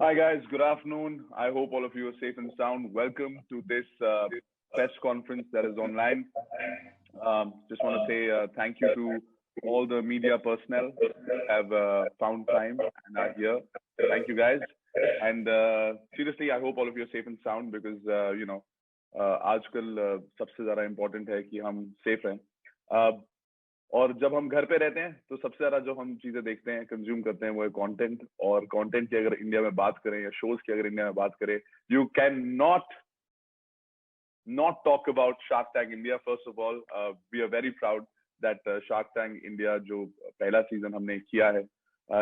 Hi guys, good afternoon. I hope all of you are safe and sound. Welcome to this press conference that is online. Just want to say thank you to all the media personnel who have found time and are here. Thank you guys. And seriously, I hope all of you are safe and sound because आजकल सबसे ज़्यादा important है कि हम safe रहें. और जब हम घर पे रहते हैं तो सबसे ज्यादा जो हम चीजें देखते हैं कंज्यूम करते हैं वो है कंटेंट. और कंटेंट की अगर इंडिया में बात करें या शोज की अगर इंडिया में बात करें, you can not talk about Shark Tank India. First of all, we are very proud that Shark Tank India जो पहला सीजन हमने किया है,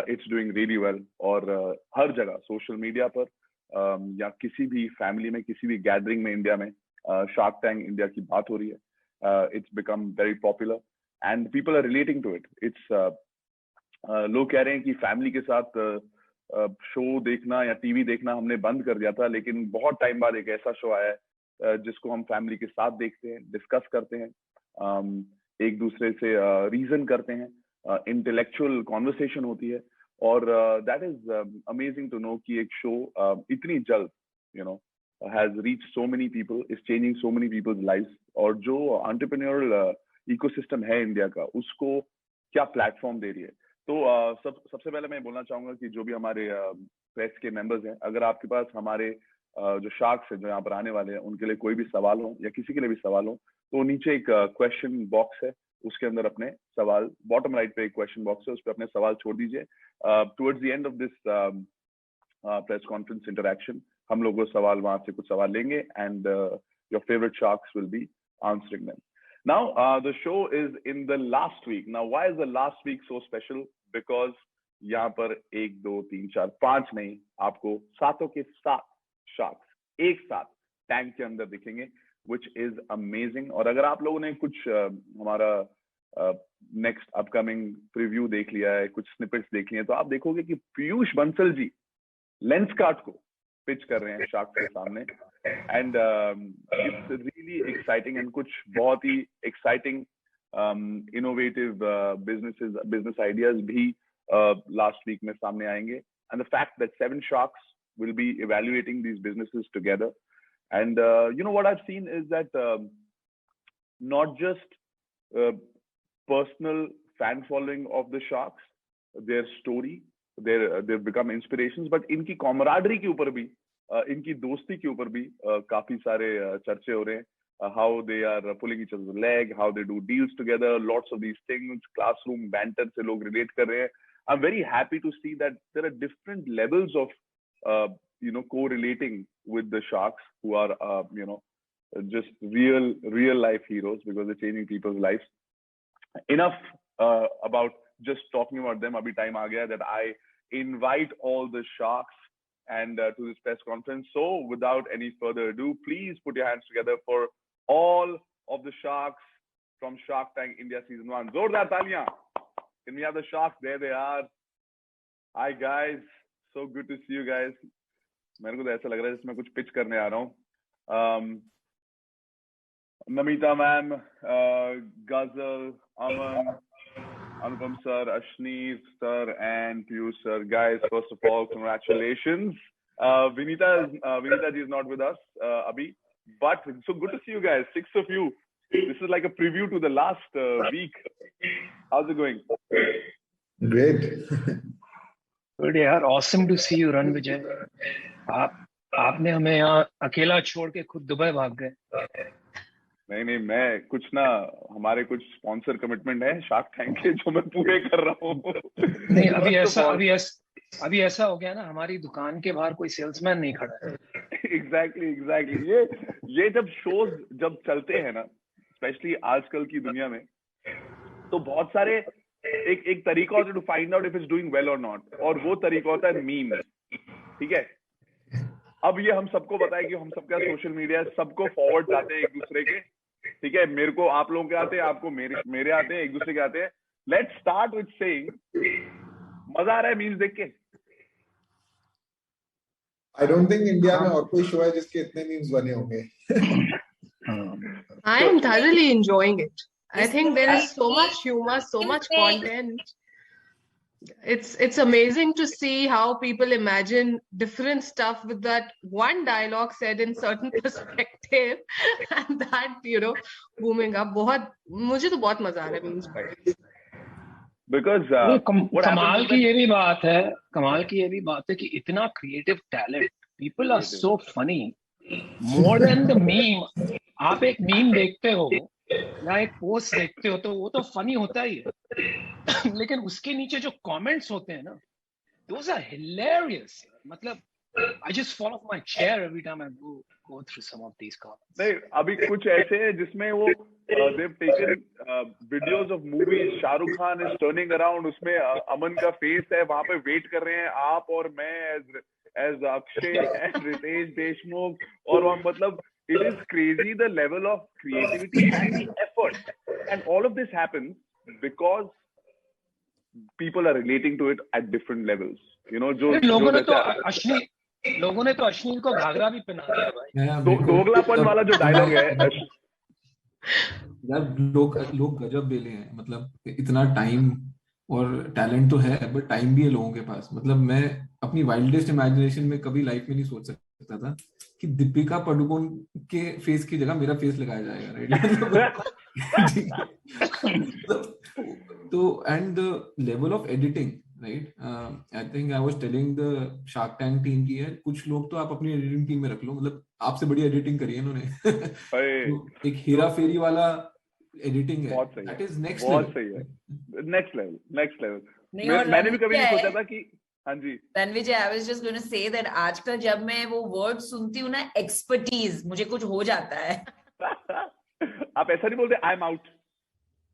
it's doing really well. और हर जगह सोशल मीडिया पर या किसी भी फैमिली में, किसी भी गैदरिंग में इंडिया में शार्क टैंक इंडिया की बात हो रही है. It's become very popular and people are relating to it. It's लोग कह रहे हैं कि फैमिली के साथ शो देखना या टीवी देखना हमने बंद कर दिया था, लेकिन बहुत टाइम बाद एक ऐसा शो आया है जिसको हम फैमिली के साथ देखते हैं, डिस्कस करते हैं, एक दूसरे से रीजन करते हैं, इंटेलेक्चुअल कॉन्वर्सेशन होती है. और that is amazing to know कि एक शो इतनी जल्द has reached so many people, is changing so many people's lives. और जो entrepreneurial इकोसिस्टम है इंडिया का, उसको क्या प्लेटफॉर्म दे रही है. तो सबसे पहले मैं बोलना चाहूंगा कि जो भी हमारे प्रेस के मेंबर्स हैं, अगर आपके पास हमारे जो शार्क्स हैं जो यहाँ पर आने वाले हैं उनके लिए कोई भी सवाल हो या किसी के लिए भी सवाल हो, तो नीचे एक क्वेश्चन बॉक्स है, उसके अंदर अपने सवाल, बॉटम राइट पे एक क्वेश्चन बॉक्स है, उस पर अपने सवाल छोड़ दीजिए. Towards the end of this press conference interaction हम लोग वो सवाल वहां से कुछ सवाल लेंगे and your favourite sharks will be answering them. Now, the show is in the last week. Now, why is the last week so special? Because यहाँ पर 1, 2, 3, 4, 5 नहीं, आपको सातों के 7 शार्क्स एक साथ टैंक के अंदर दिखेंगे, which is amazing. और अगर आप लोगों ने कुछ हमारा नेक्स्ट अपकमिंग प्रीव्यू देख लिया है, कुछ स्निपेट्स देख लिए हैं, तो आप देखोगे कि पीयूष बंसल जी लेंस कार्ट को पिच कर रहे हैं शार्क्स के सामने. And it's really exciting and कुछ बहुत ही एक्साइटिंग इनोवेटिव बिजनेस आइडियाज भी लास्ट वीक में सामने आएंगे. And the fact that 7 sharks will be evaluating these businesses together. And what I've seen is that not just personal fan following of the sharks, their story, they've become inspirations, but इनकी camaraderie के ऊपर भी, इनकी दोस्ती के ऊपर भी काफी सारे चर्चे हो रहे हैं. How they are pulling each other's leg, how they do deals together, lots of these things, classroom banter से लोग relate कर रहे हैं. I'm very happy to see that there are different levels of correlating with the sharks who are just real life heroes because they're changing people's lives. Enough about just talking about them. Abhi time aa gaya that I invite all the sharks and to this press conference. So without any further ado, please put your hands together for all of the sharks from Shark Tank India season 1. Zordar taliyan. Can we have the sharks? There they are. Hi guys, so good to see you guys. मेरे को तो ऐसा लग रहा है जैसे मैं कुछ पिच करने आ रहा हूँ. नमिता मैम, गजल, अमन, Anupam sir, Ashneev sir, and Piyush sir. Guys, first of all, congratulations. Vinita ji is not with us, Abhi, but so good to see you guys. 6 of you. This is like a preview to the last week. How's it going? Great. Good यार, awesome to see you, Ran Vijay. आपने हमें यहाँ अकेला छोड़ के खुद Dubai भाग गए. नहीं, मैं कुछ ना, हमारे कुछ स्पॉन्सर कमिटमेंट है शार्क टैंक के जो मैं पूरे कर रहा हूँ. नहीं, अभी ऐसा हो गया ना, हमारी दुकान के बाहर कोई सेल्समैन नहीं खड़ा है. एग्जैक्टली. ये जब शोज जब चलते हैं ना, स्पेशली आजकल की दुनिया में, तो बहुत सारे एक तरीका होता है to find out if it's doing well और नॉट, और वो तरीका होता है मीम. ठीक है, अब ये हम सबको पता है कि हम सबका सोशल मीडिया सबको फॉरवर्ड आते हैं एक दूसरे के. ठीक है, मेरे को आप लोगों के आते हैं, आपको मेरे आते हैं, एक दूसरे के आते हैं. लेट्स स्टार्ट विद सेइंग, मजा आ रहा है मीम्स देख के? आई डोंट थिंक इंडिया में और कोई शो है जिसके इतने मीम्स बने होंगे. I am thoroughly enjoying it. I think there is so much humor, so much content. It's amazing to see how people imagine different stuff with that one dialogue said in certain perspective and that booming up. बहुत मुझे तो बहुत मजा आ रहा है memes पढ़ के. Because ये what happens कमाल is की that ये भी बात है, कमाल की ये भी बात है कि इतना creative talent, people are creative. So funny, more than the meme. आप एक मीम देखते हो या एक पोस्ट देखते हो तो वो तो फनी होता ही है, लेकिन उसके नीचे जो कमेंट्स होते हैं ना, those are hilarious. मतलब I just fall off my chair every time I go through some of these comments. नहीं, अभी कुछ ऐसे हैं जिसमें वो they've taken videos of movies. Shahrukh Khan is turning around, उसमें अमन का फेस है, वहां पे वेट कर रहे हैं आप और मैं as अक्षय and रितेश देशमुख, और वहाँ मतलब it is crazy the level of creativity and the effort, and all of this happens because people are relating to it at different levels. जो लोगों ने तो जैसे अश्नील को घाघरा भी पहना दिया भाई. दोगलापन वाला जो डायलॉग है, यार लोग गजब बेले हैं. मतलब इतना टाइम और टैलेंट तो है, बट टाइम भी है लोगों के पास. मतलब मैं अपनी वाइल्डेस्ट इमेजिनेशन में कभी लाइफ में नहीं सोच सकता था कि दीपिका पादुकोण के फेस की जगह मेरा फेस लगाया जाएगा, राइट? तो and the level of editing, right? I think I was telling the shark tank team की है, कुछ लोग तो आप अपनी एडिटिंग टीम में रख लो. मतलब आपसे बड़ी एडिटिंग करी है इन्होंने. तो एक हेरा फेरी वाला एडिटिंग है, बहुत सही दैट है, इज नेक्स्ट बहुत लेवल. सही है, नेक्स्ट लेवल. नहीं, और मैंने भी कभी नहीं रणविजय सोचा था कि हाँ जी. Ranvijay, I was just going to say that आजकल जब मैं वो वर्ड सुनती हूँ ना, एक्सपर्टीज, मुझे कुछ हो जाता है. आप ऐसा नहीं बोलते आई एम आउट.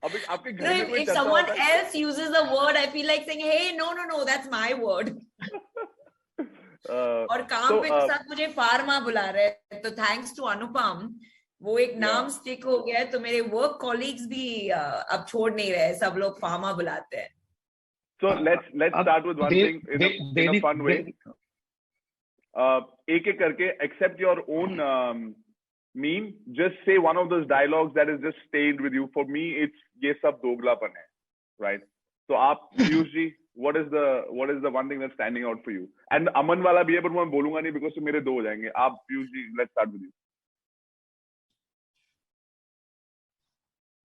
अभी आपके घर में कोई If करता someone होता है. else uses the word, I feel like saying, hey, no, that's my word. और काम पे तो साथ मुझे फार्मा बुला रहे हैं, तो थैंक्स टू अनुपम वो एक नाम स्टिक हो गया है, तो मेरे वर्क कॉलीग्स भी अब छोड़ नहीं रहे, सब लोग फार्मा बुलाते हैं. So let's start with one thing in a fun way. एक एक करके, accept your own meme. Just say one of those dialogues that is just stayed with you. For me, it's ये सब दोगलापन है, right? So आप Piyush ji, what is the one thing that's standing out for you? And अमन वाला भी है, but मैं बोलूंगा नहीं because मेरे दो हो जाएंगे. आप Piyush ji, let's start with you.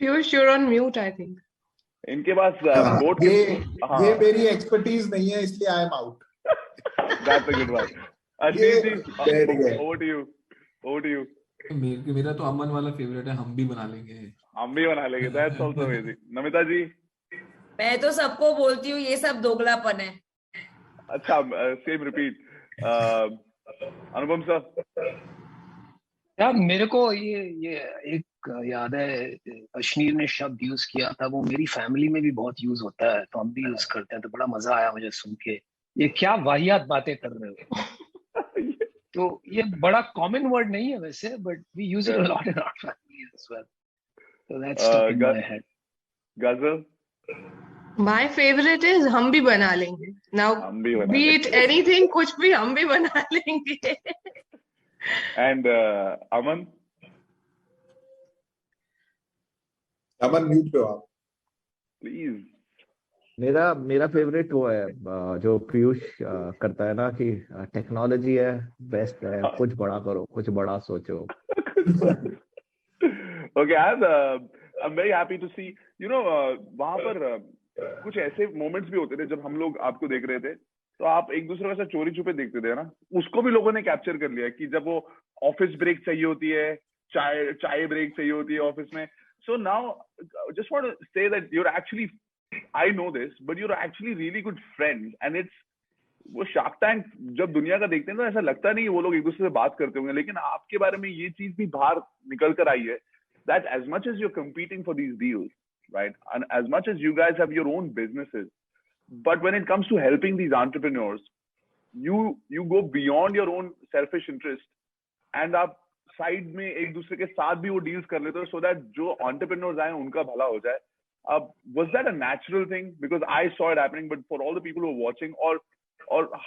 Piyush, you're on mute, I think. इनके पास बोर्ड ये मेरी एक्सपर्टीज नहीं है, इसलिए I am out. That's a good one. Ashish जी, over to you. मेरा तो अमन वाला फेवरेट है, हम भी बना लेंगे. That's also amazing. नमिता जी. मैं तो सबको बोलती हूँ ये सब दोगलापन है. अच्छा, सेम रिपीट. अनुपम सर. यार मेरे को ये एक याद है, अश्नीर ने शब्द यूज किया था, वो मेरी फैमिली में भी बहुत यूज होता है, तो हम भी यूज करते हैं, तो बड़ा मजा आया मुझे सुन के. ये क्या वाहियात बातें कर रहे हो. तो ये बड़ा कॉमन वर्ड नहीं है वैसे, but we use it a lot in our family as well, so that's stuck in my head. Gazal. My favorite is हम भी बना लेंगे. Now, be it anything, कुछ भी हम भी बना लेंगे. And Aman. अमन म्यूट पे हो आप, प्लीज. मेरा फेवरेट वो है जो पीयूष करता है ना कि टेक्नोलॉजी है बेस्ट है, कुछ बड़ा करो, कुछ बड़ा सोचो. Okay, I'm very happy to see. वहां पर कुछ ऐसे मोमेंट्स भी होते थे जब हम लोग आपको देख रहे थे, तो आप एक दूसरे का चोरी छुपे देखते थे ना, उसको भी लोगों ने कैप्चर कर लिया कि जब वो ऑफिस ब्रेक चाहिए होती है, चाय ब्रेक चाहिए होती है ऑफिस में. So now, just want to say that you're actually, I know this, but you're actually really good friends, and it's वो शार्क टैंक जब दुनिया का देखते हैं तो ऐसा लगता नहीं वो लोग एक दूसरे से बात करते होंगे, लेकिन आपके बारे में ये चीज भी बाहर निकल कर आई है that as much as you're competing for these deals, right, and as much as you guys have your own businesses, but when it comes to helping these entrepreneurs, you go beyond your own selfish interest, and आप side में एक दूसरे के साथ भी वो deals कर लेते हो so that जो entrepreneurs आए उनका भला हो जाए. Was that a natural thing? Because I saw it happening, but for all the people who are watching, or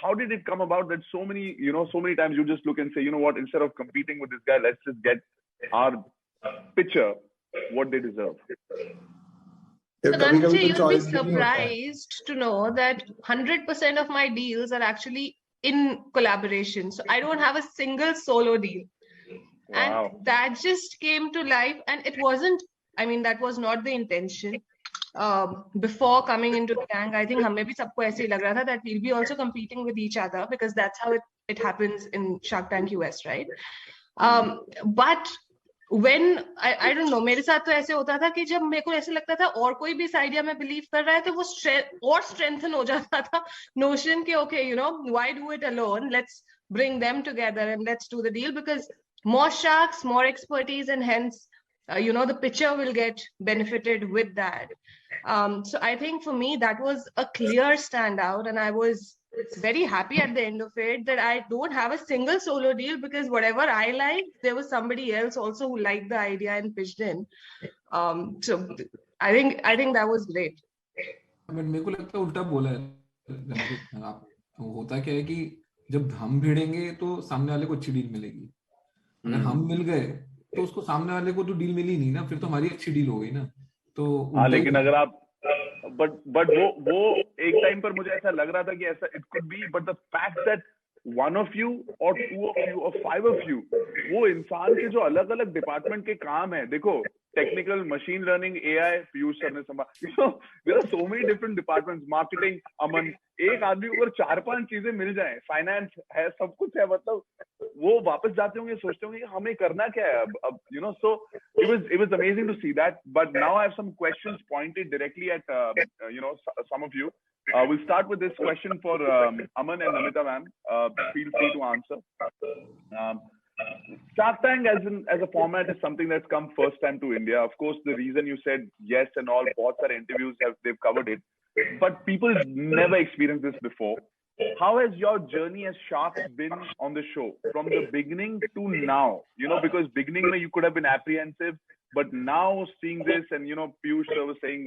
how did it come about that so many times you just look and say, you know what, instead of competing with this guy, let's just get our pitcher what they deserve? So कभी कभी Dhananjay, तो you'll be choice भी नहीं होता है। surprised to know that 100% of my deals are actually in collaboration. So I don't have a single solo deal. And Wow. that just came to life. And it wasn't, I mean, that was not the intention. Before coming into the gang, I think हमें भी सबको ऐसे ही लग रहा था that we'll be also competing with each other because that's how it happens in Shark Tank US, right? But when I don't know, मेरे साथ तो ऐसे होता था कि जब मेरे को ऐसे लगता था और कोई भी इस आइडिया में बिलीव कर रहा है तो वो और स्ट्रेंथन हो जाता था नोशन के okay, you know, why do it alone? Let's bring them together and let's do the deal because more sharks, more expertise, and hence, you know, the pitcher will get benefited with that. So I think for me, that was a clear standout, and I was very happy at the end of it that I don't have a single solo deal because whatever I liked, there was somebody else also who liked the idea and pitched in. So I think that was great. But मेरे को लगता है उल्टा बोला है आप। होता क्या है कि जब हम भिड़ेंगे तो सामने वाले को अच्छी डील मिलेगी, अगर हम मिल गए तो उसको सामने वाले को तो डील मिली नहीं ना, फिर तो हमारी अच्छी डील हो गई ना। तो हाँ, लेकिन अगर आप बट वो एक टाइम पर मुझे ऐसा लग रहा था कि ऐसा it could be, but the fact that one of you और टू ऑफ यू और फाइव ऑफ यू, वो इंसान के जो अलग अलग डिपार्टमेंट के काम है, देखो technical, machine learning, AI Piyush sir ने संभाला, there are so many different departments, marketing Aman, एक आदमी को अगर 4-5 चीजें मिल जाए, फाइनेंस है, सब कुछ है, मतलब वो वापस जाते होंगे, सोचते होंगे हमें करना क्या है अब you know. So it was amazing to see that. But now I have some questions pointed directly at you know, some of you. We'll start with this question for Aman and Namita ma'am. Feel free to answer. Shark Tank as a format is something that's come first time to India. Of course, the reason you said yes and all, both our interviews they've covered it, but people never experienced this before. How has your journey as Sharks been on the show from the beginning to now? You know, because beginning you could have been apprehensive, but now seeing this, and you know, Piyush was saying,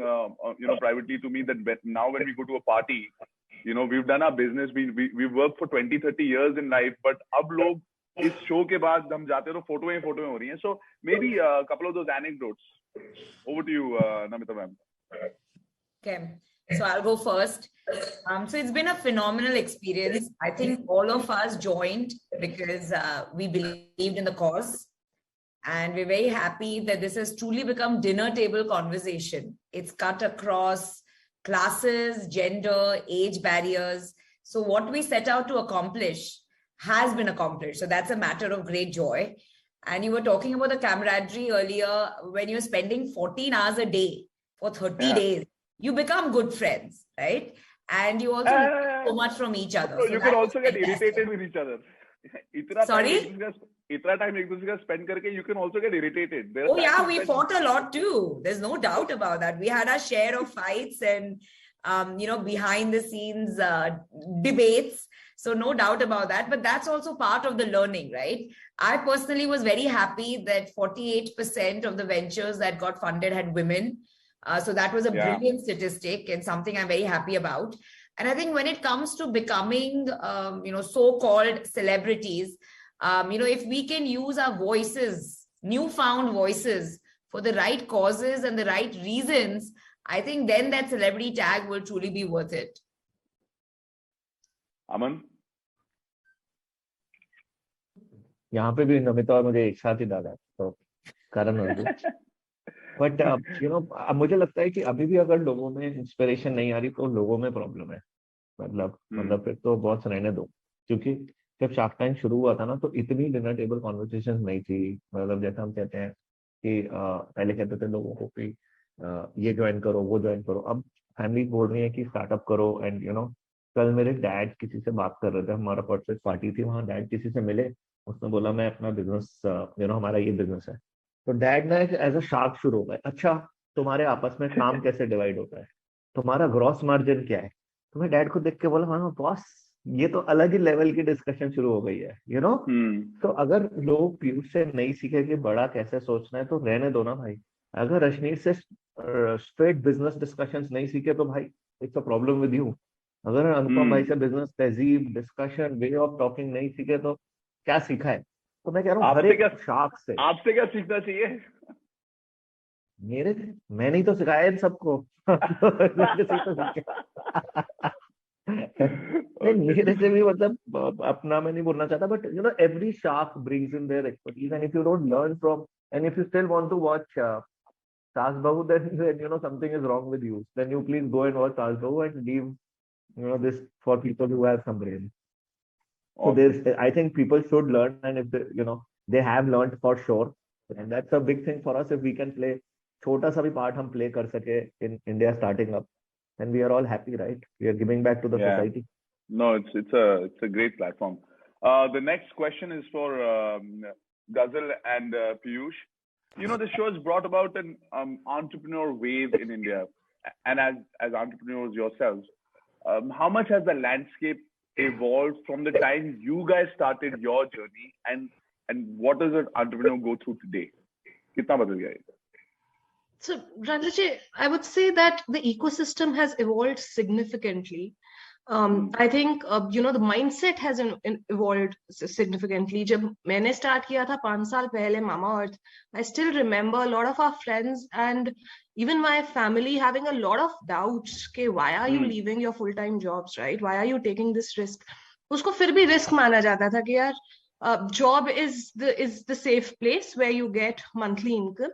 you know, privately to me that now when we go to a party, you know, we've done our business, we worked for 20-30 years in life, but अब लोग इस show के बाद हम जाते हैं तो photo हो रही हैं. So maybe a couple of those anecdotes. Over to you, Namita ma'am. Okay. So I'll go first. So it's been a phenomenal experience. I think all of us joined because we believed in the cause. And we're very happy that this has truly become dinner table conversation. It's cut across classes, gender, age barriers. So what we set out to accomplish has been accomplished. So that's a matter of great joy. And you were talking about the camaraderie earlier. When you're spending 14 hours a day for 30 days, you become good friends, right? And you also learn so much from each other. So you can also get fantastic. irritated with each other. Sorry? Itna time ek dusre ka spend karke, you can also get irritated. Oh yeah, we fought a lot too. There's no doubt about that. We had our share of fights and you know, behind the scenes debates. So no doubt about that. But that's also part of the learning, right? I personally was very happy that 48% of the ventures that got funded had women. So that was a brilliant statistic and something I'm very happy about. And I think when it comes to becoming, you know, so-called celebrities, you know, if we can use our voices, newfound voices for the right causes and the right reasons, I think then that celebrity tag will truly be worth it. Aman? यहाँ पे भी नमिता और मुझे एक साथ ही डाला, तो कारण बट यू नो मुझे लगता है कि अभी भी अगर लोगों में इंस्पिरेशन नहीं आ रही तो लोगों में प्रॉब्लम है. मतलब फिर तो बहुत रहने दो, क्योंकि जब शार्क टैंक शुरू हुआ था ना तो इतनी डिनर टेबल कॉन्वर्सेशन नहीं थी. मतलब जैसे हम कहते हैं कि पहले कहते थे लोगों को कि ये ज्वाइन करो, वो ज्वाइन करो. अब फैमिली बोल रही है कि स्टार्टअप करो. एंड यू नो कल मेरे डैड किसी से बात कर रहे थे, हमारा परफेक्ट पार्टी थी वहाँ, डैड किसी से मिले, उसने बोला मैं अपना बिजनेस, यू नो हमारा ये बिजनेस है. तो डैड ने एज अ शार्क शुरू हो गए. अच्छा तुम्हारे आपस में काम कैसे डिवाइड होता है, तुम्हारा ग्रॉस मार्जिन क्या है. तो मैं डैड को देख के बोला हाँ बॉस ये तो अलग ही लेवल की डिस्कशन शुरू हो गई है, यू नो. तो अगर लोग पीयूष से नहीं सीखे कि बड़ा कैसे सोचना है तो रहने दो ना भाई. अगर रश्मि से स्ट्रेट बिजनेस डिस्कशंस नहीं सीखे तो भाई it's a problem with you. अगर अनुपम भाई से बिजनेस तहजीब, डिस्कशन, वे ऑफ टॉकिंग नहीं सीखे तो क्या सीखा है. तो मैं कह रहा हूँ हर एक शार्क से आपसे क्या सीखना चाहिए. मैंने ही तो सिखाया इन सबको। मेरे से तो सीखे। नहीं, मेरे से भी मतलब अपना मैं नहीं बोलना चाहता, but you know every shark brings in their expertise, and if you don't learn from, and if you still want to watch Saas Bahu, then you know something is wrong with you. Then you please go and watch Saas Bahu and leave, you know, this for people who have some brain. So there's, I think people should learn, and if they, you know, they have learned for sure, and that's a big thing for us. If we can play छोटा सा भी part हम play कर सके in India starting up, then we are all happy, right? We are giving back to the society. No, it's a great platform. The next question is for Ghazal and Piyush. You know, the show has brought about an entrepreneur wave in India, and as entrepreneurs yourselves, how much has the landscape evolved from the time you guys started your journey, and what does an entrepreneur go through today? कितना बदल गया है? So, Ranjit, I would say that the ecosystem has evolved significantly. I think you know, the mindset has evolved significantly. जब मैंने start किया था 5 साल पहले Mamaearth, I still remember a lot of our friends and even my family having a lot of doubts कि why are you leaving your full-time jobs, right? Why are you taking this risk? उसको फिर भी risk माना जाता था कि यार job is the safe place where you get monthly income.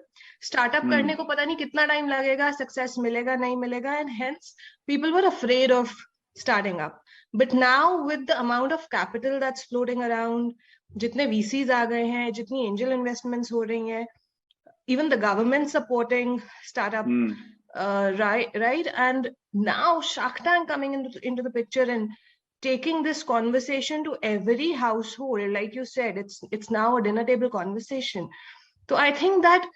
Startup करने को पता नहीं कितना time लगेगा, success मिलेगा नहीं मिलेगा, and hence people were afraid of starting up. But now with the amount of capital that's floating around, जितने VCs आ गए हैं, जितनी angel investments हो रही हैं, even the government supporting startup, right? And now Shark Tank coming into the picture and taking this conversation to every household, like you said, it's now a dinner table conversation. So I think that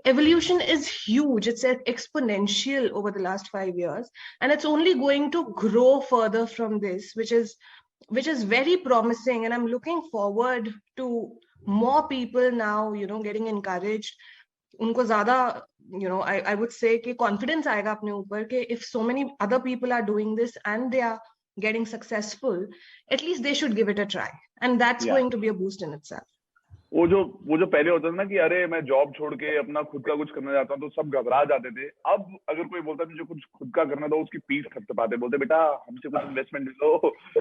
evolution is huge. It's exponential over the last 5 years, and it's only going to grow further from this, which is very promising. And I'm looking forward to more people now, you know, getting encouraged. उनको ज़्यादा, you know, I would say कि confidence आएगा अपने ऊपर कि if so many other people are doing this and they are getting successful, at least they should give it a try, and that's going to be a boost in itself. वो जो पहले होता था ना कि अरे मैं जॉब छोड़ के अपना खुद का कुछ करना चाहता हूँ, तो सब घबरा जाते थे. अब अगर कोई बोलता है जो कुछ खुद का करना था, उसकी पीठ थपथपाते, बोलते बेटा हमसे कुछ इन्वेस्टमेंट ले लो,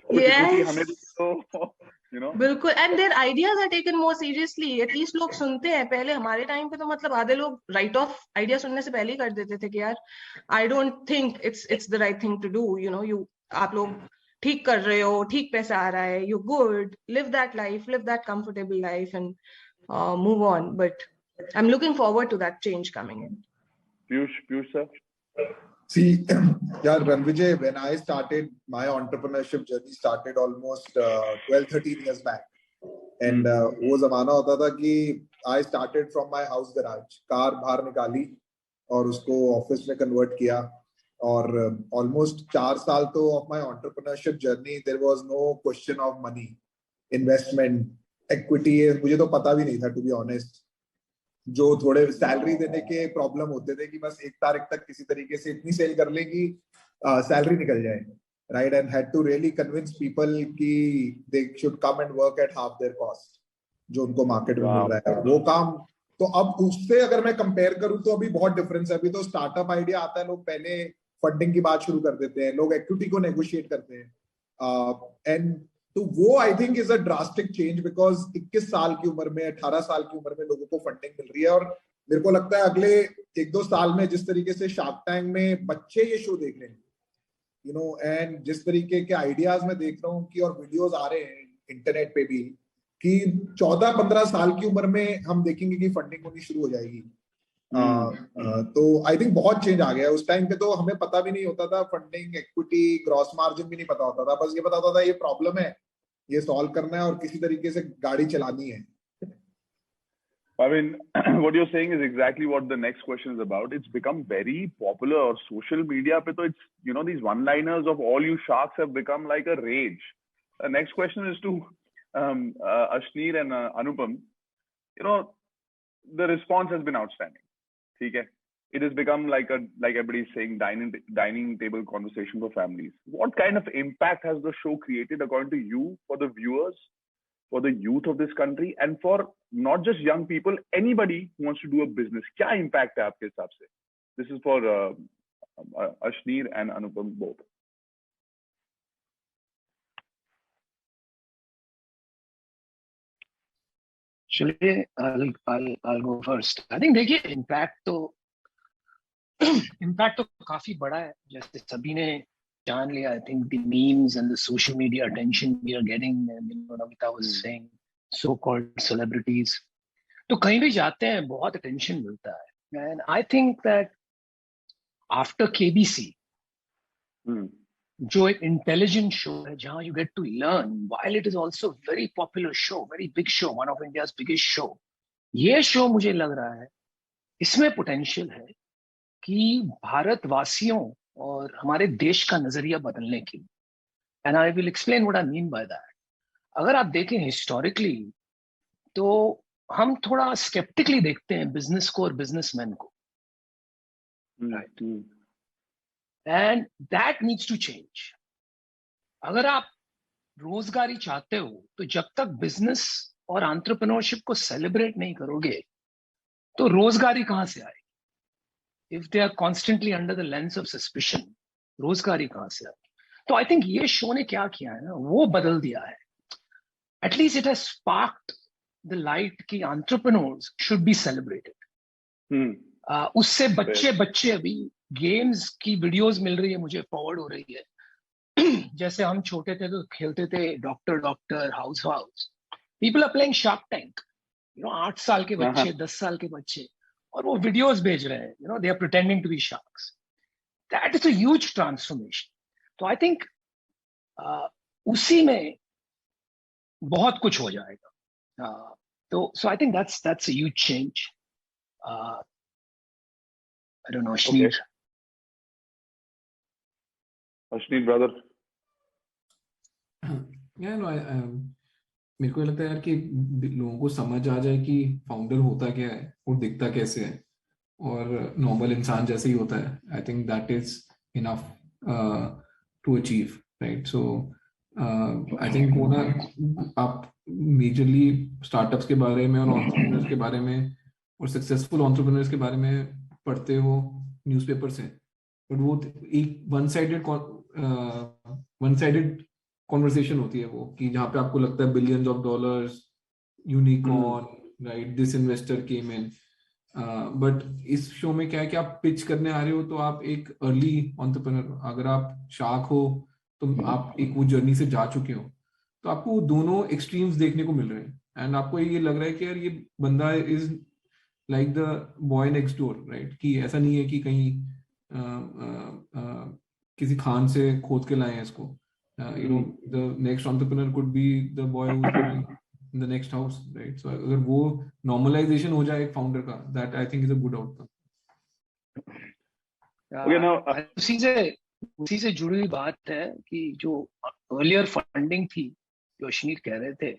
कुछ हमें दो, you know. बिल्कुल, and their ideas are taken more seriously. At least लोग सुनते हैं. पहले हमारे टाइम पे तो मतलब आधे लोग राइट ऑफ आइडिया सुनने से पहले ही कर देते थे कि यार I don't think it's the right thing to do. You know, आप लोग ठीक कर रहे हो, ठीक पैसा आ रहा है, you're good, live that life, live that comfortable life, and move on. But I'm looking forward to that change coming in. Piyush sir? See, yeah, Ranvijay, when I started my entrepreneurship journey, started almost 12-13 years back. And वो जमाना होता था कि I started from my house garage, car बाहर निकाली और उसको office में कन्वर्ट किया. और almost 4 साल तो of my entrepreneurship journey, there was no question of money, investment, equity. मुझे तो पता भी नहीं था, to be honest. जो थोड़े सैलरी देने के प्रॉब्लम होते थे कि बस 1 तारीख तक किसी तरीके से इतनी सेल कर ले कि सैलरी निकल जाए, right? And had to really convince people कि they should come and work at half their cost, जो उनको मार्केट में मिल रहा है वो काम. तो अब उससे अगर मैं कंपेयर करूं तो अभी बहुत डिफरेंस है. अभी तो स्टार्टअप आइडिया आता है, लोग पहले फंडिंग की बात शुरू कर देते हैं, लोग इक्विटी को नेगोशिएट करते हैं. एंड तो वो आई think is a drastic change, because 21 साल की उम्र में, 18 साल की उम्र में लोगों को फंडिंग मिल रही है. और मेरे को लगता है अगले 1-2 साल में जिस तरीके से शार्क टैंक में बच्चे ये शो देख रहे हैं, यू नो, एंड जिस तरीके के आइडियाज में देख रहा हूँ कि और वीडियोज आ रहे हैं इंटरनेट पे भी कि 14-15 साल की उम्र में हम देखेंगे कि फंडिंग होनी शुरू हो जाएगी. तो आई थिंक बहुत चेंज आ गया. उस टाइम पे तो हमें पता भी नहीं होता था, फंडिंग, इक्विटी, ग्रॉस मार्जिन भी नहीं पता होता था. बस ये पता होता था ये प्रॉब्लम है, ये सॉल्व करना है और किसी तरीके से गाड़ी चलानी है. I mean, what you're saying is exactly what the next question is about. It's become very popular on social media. Pe to it's, you know, these one-liners of all you sharks have become like a rage. The next question is to Ashneer and Anupam. You know, the response has been outstanding. Okay? It has become like everybody's saying, dining table conversation for families. What kind of impact has the show created according to you for the viewers, for the youth of this country and for not just young people, anybody who wants to do a business? क्या impact है आपके हिसाब से? This is for Ashneer and Anupam both. चलिए, I'll go first. I think देखिए impact तो काफी बड़ा है, जैसे सभी ने जान लिया. I think the memes and the social media attention we are getting, and Namita was saying, so-called celebrities, तो कहीं भी जाते हैं बहुत attention मिलता है. And I think that after KBC, जो एक intelligent show है जहाँ you get to learn, while it is also a very popular show, very big show, one of India's biggest show, ये show मुझे लग रहा है इसमें potential है कि भारतवासियों और हमारे देश का नजरिया बदलने की. And I will explain what I mean by that. अगर आप देखें historically, तो हम थोड़ा skeptically देखते हैं business को और businessmen को. Right. And that needs to change. अगर आप रोजगारी चाहते हो तो जब तक बिजनेस और एंटरप्रेन्योरशिप को सेलिब्रेट नहीं करोगे तो रोजगारी कहां से आएगी? If they are constantly under the lens of suspicion, रोजगारी कहां से आएगी? तो आई थिंक ये शो ने क्या किया है ना, वो बदल दिया है. At least it has sparked the light कि एंटरप्रेन्योर्स शुड बी सेलिब्रेटेड. उससे बच्चे अभी गेम्स की वीडियोस मिल रही है, मुझे फॉरवर्ड हो रही है. जैसे हम छोटे थे तो खेलते थे doctor house. People are playing shark tank, 8 साल के बच्चे, 10 साल के बच्चे, और वो वीडियोस भेज रहे हैं. They are pretending to be sharks. That is a huge transformation. तो आई थिंक उसी में बहुत कुछ हो जाएगा. तो so I think that's a huge change. I don't know, Ashneer. Okay. Ashneer, brother. Yeah, no, मेरे को लगता है यार कि लोगों को समझ आ जाए कि फाउंडर होता क्या है और दिखता कैसे है और नॉर्मल इंसान जैसे ही होता है. I think that is enough to achieve, right? So I think वो ना आप मेजरली स्टार्टअप्स के बारे में और एंटरप्रेन्योर्स के बारे में और सक्सेसफुल एंटरप्रेन्योर्स के बारे में पढ़ते हो न्यूज़पेपर से, बट वो एक वन साइडेड कॉन्वर्सेशन होती है वो, कि जहाँ पे आपको लगता है billions of dollars, unicorn, right, this investor came in. But इस शो में क्या है कि आप पिच करने आ रहे हो तो आप एक अर्ली एंटरप्रेन्योर, अगर आप शार्क हो तो आप एक वो जर्नी से जा चुके हो, तो आपको दोनों एक्सट्रीम्स देखने को मिल रहे हैं. एंड आपको ये लग रहा है कि यार ये बंदा is like the boy next door, right? कि ऐसा नहीं है कि कहीं किसी खान से खोद के लाए हैं इसको. The next entrepreneur could be the boy who is in the next house, right? So अगर वो नॉर्मलाइजेशन हो जाए एक फाउंडर का, that I think is a good outcome. उसी से जुड़ी हुई बात है कि जो अर्लियर फंडिंग थी, जो अश्नीर कह रहे थे,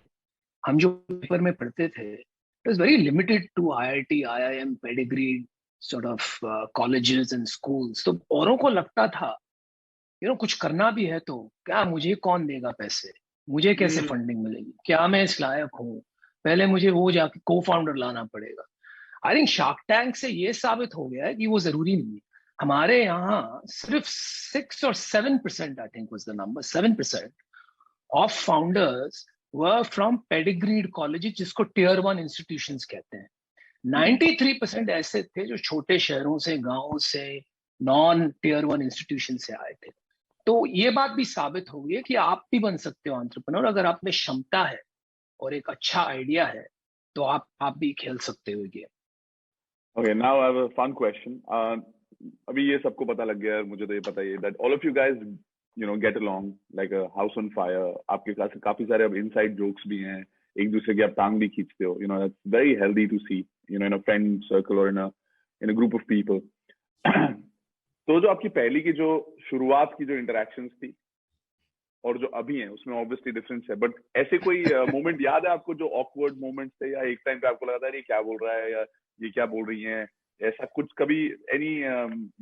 हम जो पेपर में पढ़ते थे, it was very limited to IIT, IIM, pedigreed sort of colleges and schools. तो औरों को लगता था कुछ करना भी है तो क्या, मुझे कौन देगा पैसे, मुझे कैसे फंडिंग मिलेगी, क्या मैं इस लायक हूँ, पहले मुझे वो जाके को फाउंडर लाना पड़ेगा. आई थिंक शार्क टैंक से ये साबित हो गया है कि वो जरूरी नहीं है. हमारे यहाँ सिर्फ 6 or 7%, I think was the number, 7% of founders were from pedigreed colleges, जिसको tier 1 institutions कहते हैं. 93% ऐसे थे जो छोटे शहरों से, गांवों से, नॉन tier 1 institution से आए थे. तो ये बात भी साबित हो गई है कि आप भी बन सकते हो एंटरप्रेन्योर, अगर आप में क्षमता है और एक अच्छा आइडिया है तो आप भी खेल सकते हो game. Okay, now I have a fun question. अभी ये सबको पता लग गया है, मुझे तो ये पता ही है that all of you guys get along like a house on fire. आपके पास काफी सारे अब inside jokes भी हैं, एक दूसरे की आप टांग भी खींचते हो. That's very healthy to see, in a friend circle or in a group of people. तो जो आपकी पहली की जो शुरुआत की जो इंटरेक्शंस थी और जो अभी हैं, उसमें ऑब्वियसली डिफरेंस है, बट ऐसे कोई मोमेंट याद है आपको जो ऑकवर्ड मोमेंट्स थे, या एक टाइम पे आपको लगा था ये क्या बोल रहा है, या ये क्या बोल रही हैं, ऐसा कुछ कभी, any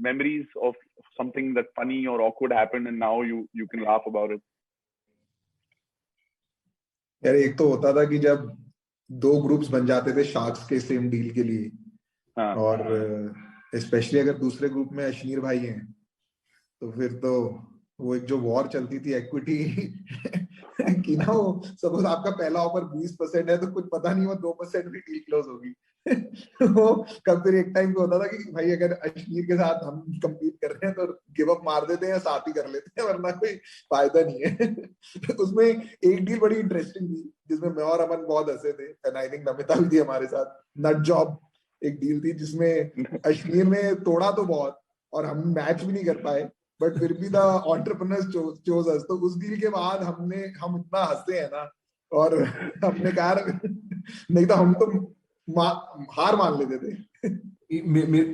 memories of something that funny or awkward happened and now you can laugh about it? यार एक तो होता था कि जब 2 ग्रुप्स बन जाते थे शार्क्स के सेम डील के लिए, और स्पेशली अगर दूसरे ग्रुप में अश्नीर भाई हैं, तो फिर तो वो एक जो वॉर चलती थी एक्विटी कि ना, वो सपोज आपका पहला ऑफर 20% है तो कुछ पता नहीं वो 2% भी डील क्लोज होगी। वो कब फिर एक टाइम पे होता था कि भाई अगर अश्नीर के साथ हम compete कर रहे हैं तो गिव अप मार देते हैं, साथ ही कर लेते हैं, वरना कोई फायदा नहीं है। उसमें एक डील बड़ी इंटरेस्टिंग थी जिसमें मैं और अमन बहुत हंसे थे, एंड आई थिंक नमिता भी थी हमारे साथ। नट जॉब एक डील थी जिसमें अश्नीर ने तोड़ा तो बहुत और हम मैच भी नहीं कर पाए, बट फिर भी द एंटरप्रेन्योर्स चोज अस। तो उस डील के बाद हम इतना हंसे हैं ना, और हमने कहा नहीं तो हम तो हार मान लेते थे।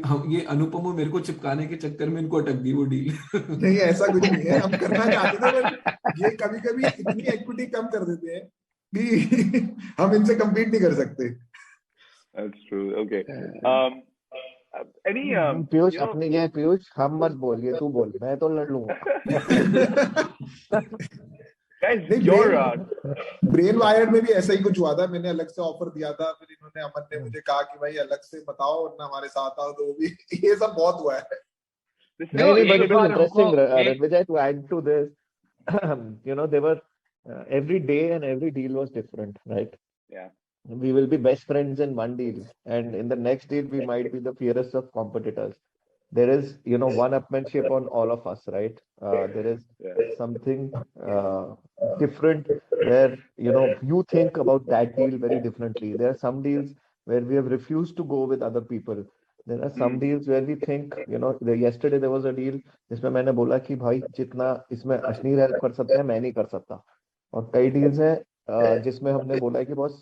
हम ये अनुपम मेरे को चिपकाने के चक्कर में इनको अटक गई वो डील। नहीं ऐसा कुछ नहीं है, हम करना चाहते थे, पर ये कभी कभी इतनी एक्विटी कम कर देते हैं कि हम इनसे compete नहीं कर सकते। That's true. Okay. Any Piyush अपने क्या है पीयूष, हम मत बोलिए, तू बोल, मैं तो लड़ लूंगा। guys, your ब्रेन वायर्ड में भी ऐसा ही कुछ हुआ था, मैंने अलग से ऑफर दिया था, फिर इन्होंने, अमन ने मुझे कहा कि भाई अलग से बताओ वरना हमारे साथ आओ, तो वो भी ये सब बहुत हुआ है। नहीं, but it was interesting, Vijay, to add to this, you know, there were every day and every deal was different, right? Yeah. We will be best friends in one deal, and in the next deal we might be the fiercest of competitors. There is, you know, one-upmanship on all of us, right? There is something different where, you know, you think about that deal very differently. There are some deals where we have refused to go with other people. There are some deals where we think, you know, yesterday there was a deal जिसमें मैंने बोला कि भाई जितना इसमें Ashneer help कर सकते हैं मैं नहीं कर सकता, और कई डील्स हैं जिसमें हमने बोला कि बॉस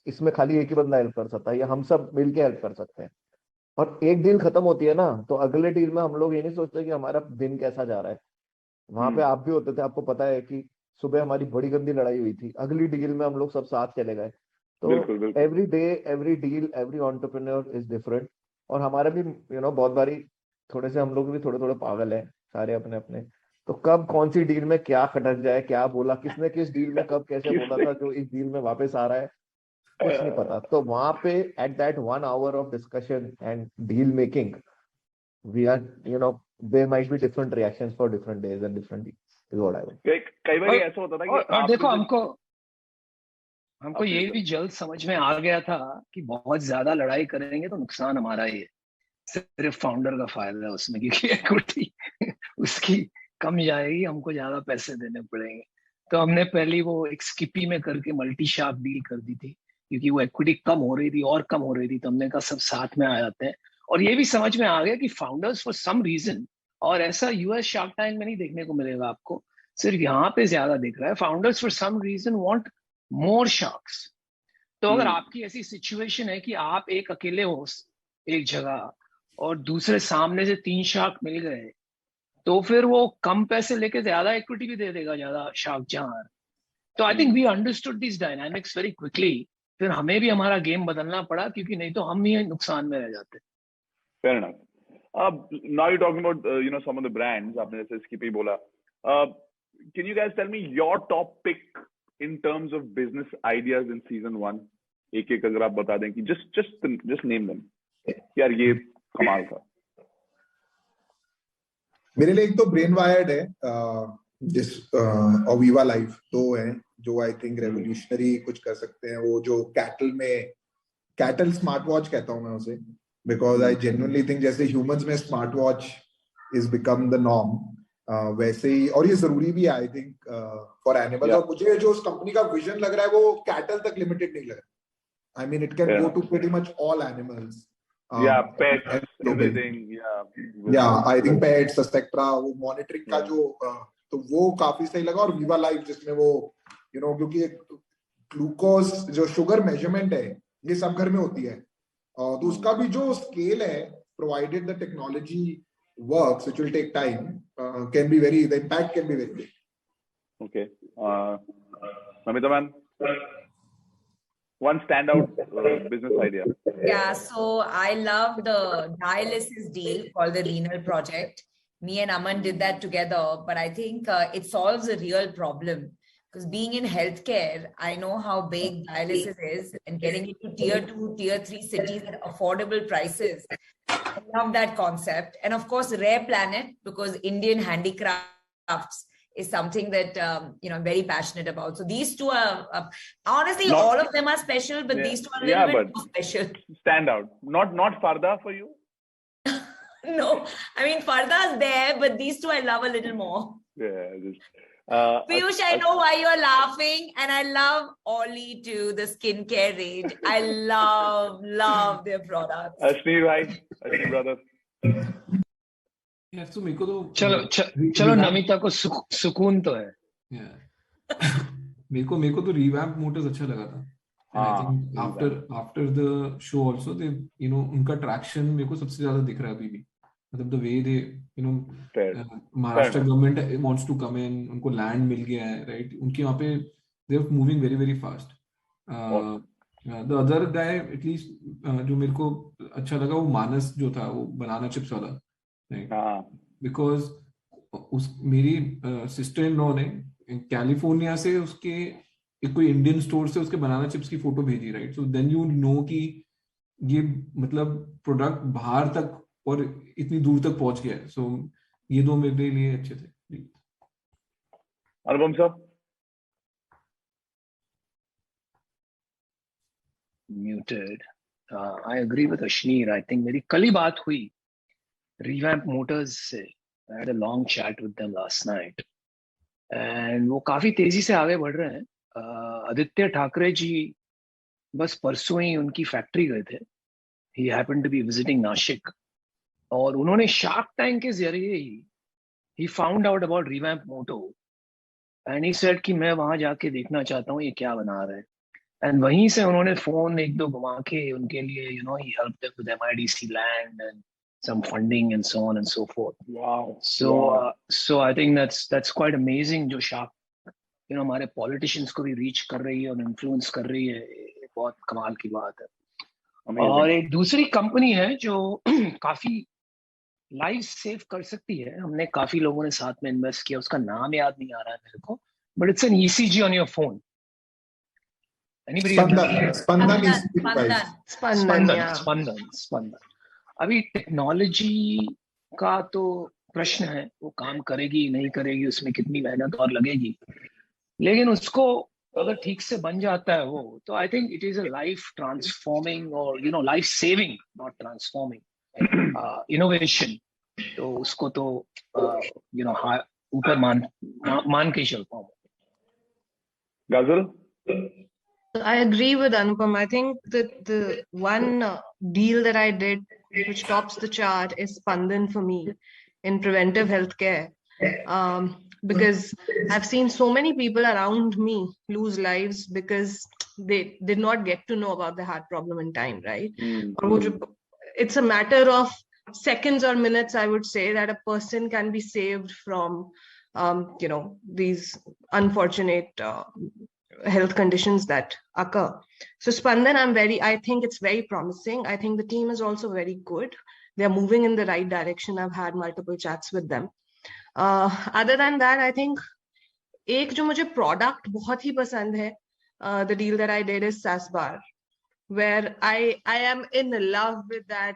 इसमें खाली एक ही बंदा हेल्प कर सकता है, या हम सब मिलके हेल्प कर सकते हैं। और एक डील खत्म होती है ना, तो अगले डील में हम लोग ये नहीं सोचते कि हमारा दिन कैसा जा रहा है। वहां पे आप भी होते थे, आपको पता है कि सुबह हमारी बड़ी गंदी लड़ाई हुई थी, अगली डील में हम लोग सब साथ चले गए। तो every day, every deal, every entrepreneur is different. और हमारा भी, यू नो, बहुत बारी थोड़े से हम लोग भी थोड़े थोड़े पागल हैं सारे अपने अपने, तो कब कौन सी डील में क्या खटक जाए, क्या बोला किसने किस डील में कब कैसे बोला था जो इस डील में वापस आ रहा है, कुछ नहीं पता। तो वहां पे at that 1 hour of discussion and deal making we are, you know, there might be different reactions for different days and different deals is what I want. कई बार ऐसा होता था कि और देखो हमको ये भी जल्द समझ में आ गया था कि बहुत ज्यादा लड़ाई करेंगे तो नुकसान हमारा ही है, सिर्फ फाउंडर का फायदा है उसमें, क्योंकि इक्विटी उसकी कम जाएगी, हमको ज्यादा पैसे देने पड़ेंगे। तो हमने पहली वो एक स्किपी में करके मल्टी शार्क डील कर दी थी, क्योंकि वो इक्विटी कम हो रही थी और कम हो रही थी, तो हमने कहा सब साथ में आ जाते हैं। और ये भी समझ में आ गया कि फाउंडर्स फॉर सम रीजन, और ऐसा यूएस शार्क टैंक में नहीं देखने को मिलेगा आपको, सिर्फ यहाँ पे ज्यादा दिख रहा है, founders for some reason want more sharks. तो अगर आपकी ऐसी सिचुएशन है कि आप एक अकेले हो एक जगह और दूसरे सामने से 3 शार्क मिल गए, तो फिर वो कम पैसे लेके ज्यादा इक्विटी भी दे देगा, ज्यादा शार्क जहां। तो I think we understood this dynamics very quickly, फिर हमें भी हमारा गेम बदलना पड़ा, क्योंकि नहीं तो हम ही नुकसान में रह जाते। Fair enough. Now you're talking about you know, some of the brands, आपने जैसे Skippy बोला, can you guys tell me your top pick in terms of business ideas in season 1? एक एक अगर आप बता दें कि just name them, यार ये कमाल था। मेरे लिए एक तो ब्रेन वायर्ड है, जिस और वीवा लाइफ, दो है जो आई थिंक रेवोल्यूशनरी कुछ कर सकते हैं। वो जो कैटल स्मार्ट वॉच कहता हूं मैं उसे, बिकॉज आई जेन्युइनली थिंक जैसे ह्यूमंस में smart watch is become the norm, वैसे ही, और ये जरूरी भी है आई थिंक फॉर एनिमल्स। और मुझे जो उस कंपनी का विजन लग रहा है वो कैटल तक लिमिटेड नहीं लग रहा। I mean it can go to pretty much all animals. pets, everything, I think pets, etc. वो मॉनिटरिंग का जो तो वो काफी सही लगा। और वीवा लाइफ जिसमें वो, यू नो, क्योंकि ग्लूकोज जो शुगर मेजरमेंट है ये सब घर में होती है, तो उसका भी जो स्केल है, provided the technology works, which will take time, can be very, the impact can be very big. Okay. Namita man, one standout business idea. Yeah, so I love the dialysis deal called the Renal Project. Me and Aman did that together, but I think it solves a real problem, because being in healthcare, I know how big dialysis is, and getting into tier 2, tier 3 cities at affordable prices. I love that concept. And of course, Rare Planet, because Indian handicrafts is something that I'm very passionate about. So these two are honestly, all of them are special, but these two are a little bit more special. Stand out. Not Farda for you? No, I mean Farda's there, but these two I love a little more. Piyush, I know why you're laughing, and I love Ollie too, the skincare range. I love their products. Ashneer brother. Yeah, so मेरे को तो चलो नमिता को सुकून तो है. मेरे को तो revamp motors अच्छा लगा था. I think after the show also, they उनका traction मेरे को सबसे ज्यादा दिख रहा है अभी भी. मतलब the way they Maharashtra government wants to come in, उनको land मिल गया है, right? उनके वहाँ पे they're moving very very fast. The other guy at least जो मेरे को अच्छा लगा वो मानस जो था, वो banana chips वाला, right? Because मेरी sister in law ने कैलिफोर्निया से उसके एक कोई इंडियन स्टोर से उसके बनाना चिप्स की फोटो भेजी, right? So then you know कि ये मतलब प्रोडक्ट बाहर तक और इतनी दूर तक पहुंच गया है. सो ये दो मेरे लिए अच्छे थे. अनुपम साहब? Muted. I agree with Ashneer. I think मेरी कल ही बात हुई Revamp Motors से. I had a long chat with them last night. And वो काफी तेजी से आगे बढ़ रहे हैं. आदित्य ठाकरे जी बस परसों ही उनकी फैक्ट्री गए थे. He happened to be visiting Nashik. और उन्होंने शार्क टैंक के जरिए ही he found out about Revamp Moto. And he said कि मैं वहां जाके देखना चाहता हूँ ये क्या बना रहे हैं. And वहीं से उन्होंने फोन एक दो घुमा के उनके लिए he helped them with MIDC land and some funding and so on and so forth. Wow. So I think that's quite amazing जो शार्क हमारे पॉलिटिशियंस को भी रीच कर रही है और इन्फ्लुएंस कर रही है. बहुत कमाल की बात है. Amazing. और एक दूसरी कंपनी है जो काफी लाइफ सेव कर सकती है. हमने काफी लोगों ने साथ में इन्वेस्ट किया. उसका नाम याद नहीं आ रहा है मेरे को, but it's an ECG on your phone. Spandan. अभी टेक्नोलॉजी का तो प्रश्न है, वो काम करेगी नहीं करेगी, उसमें कितनी मेहनत और लगेगी, लेकिन उसको अगर ठीक से बन जाता है वो, तो I think it is a life transforming और life saving, not transforming innovation. तो उसको तो ऊपर मान के चलता हूँ. Ghazal? I agree with Anupam. I think that the one deal that I did which tops the chart is Spandan for me in preventive healthcare. Because I've seen so many people around me lose lives because they did not get to know about the heart problem in time, right? It's a matter of seconds or minutes, I would say, that a person can be saved from, these unfortunate health conditions that occur. So Spandan, I think it's very promising. I think the team is also very good. They're moving in the right direction. I've had multiple chats with them. Other than that, I think एक जो मुझे product बहुत ही पसंद है, the deal that I did is Sasbar, where I am in love with that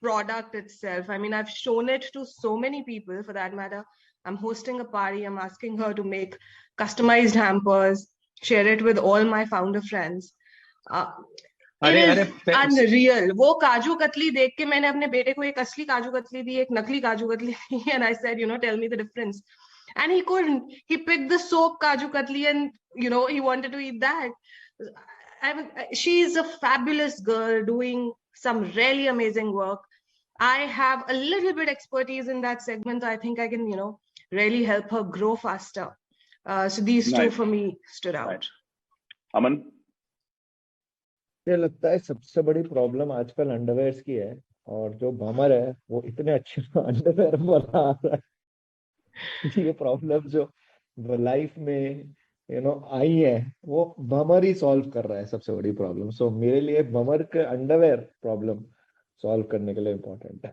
product itself. I mean, I've shown it to so many people, for that matter. I'm hosting a party. I'm asking her to make customized hampers, share it with all my founder friends. It is unreal. वो काजू कतली देख के मैंने अपने बेटे को एक असली काजू कतली दी, एक नकली काजू कतली दी, and I said, tell me the difference. And he couldn't. He picked the soap kaju katli and, he wanted to eat that. She's a fabulous girl doing some really amazing work. I have a little bit expertise in that segment. So I think I can, really help her grow faster. So these two for me stood out. Aman? मुझे लगता है सबसे बड़ी problem आजकल underwears की है, और जो बमर है वो इतने अच्छे अंडरवेयर बना रहा है. ये प्रॉब्लम जो लाइफ में आई है वो बमर ही सॉल्व कर रहा है, सबसे बड़ी प्रॉब्लम. सो मेरे लिए बमर के अंडरवेयर प्रॉब्लम सॉल्व करने के लिए इम्पोर्टेंट है.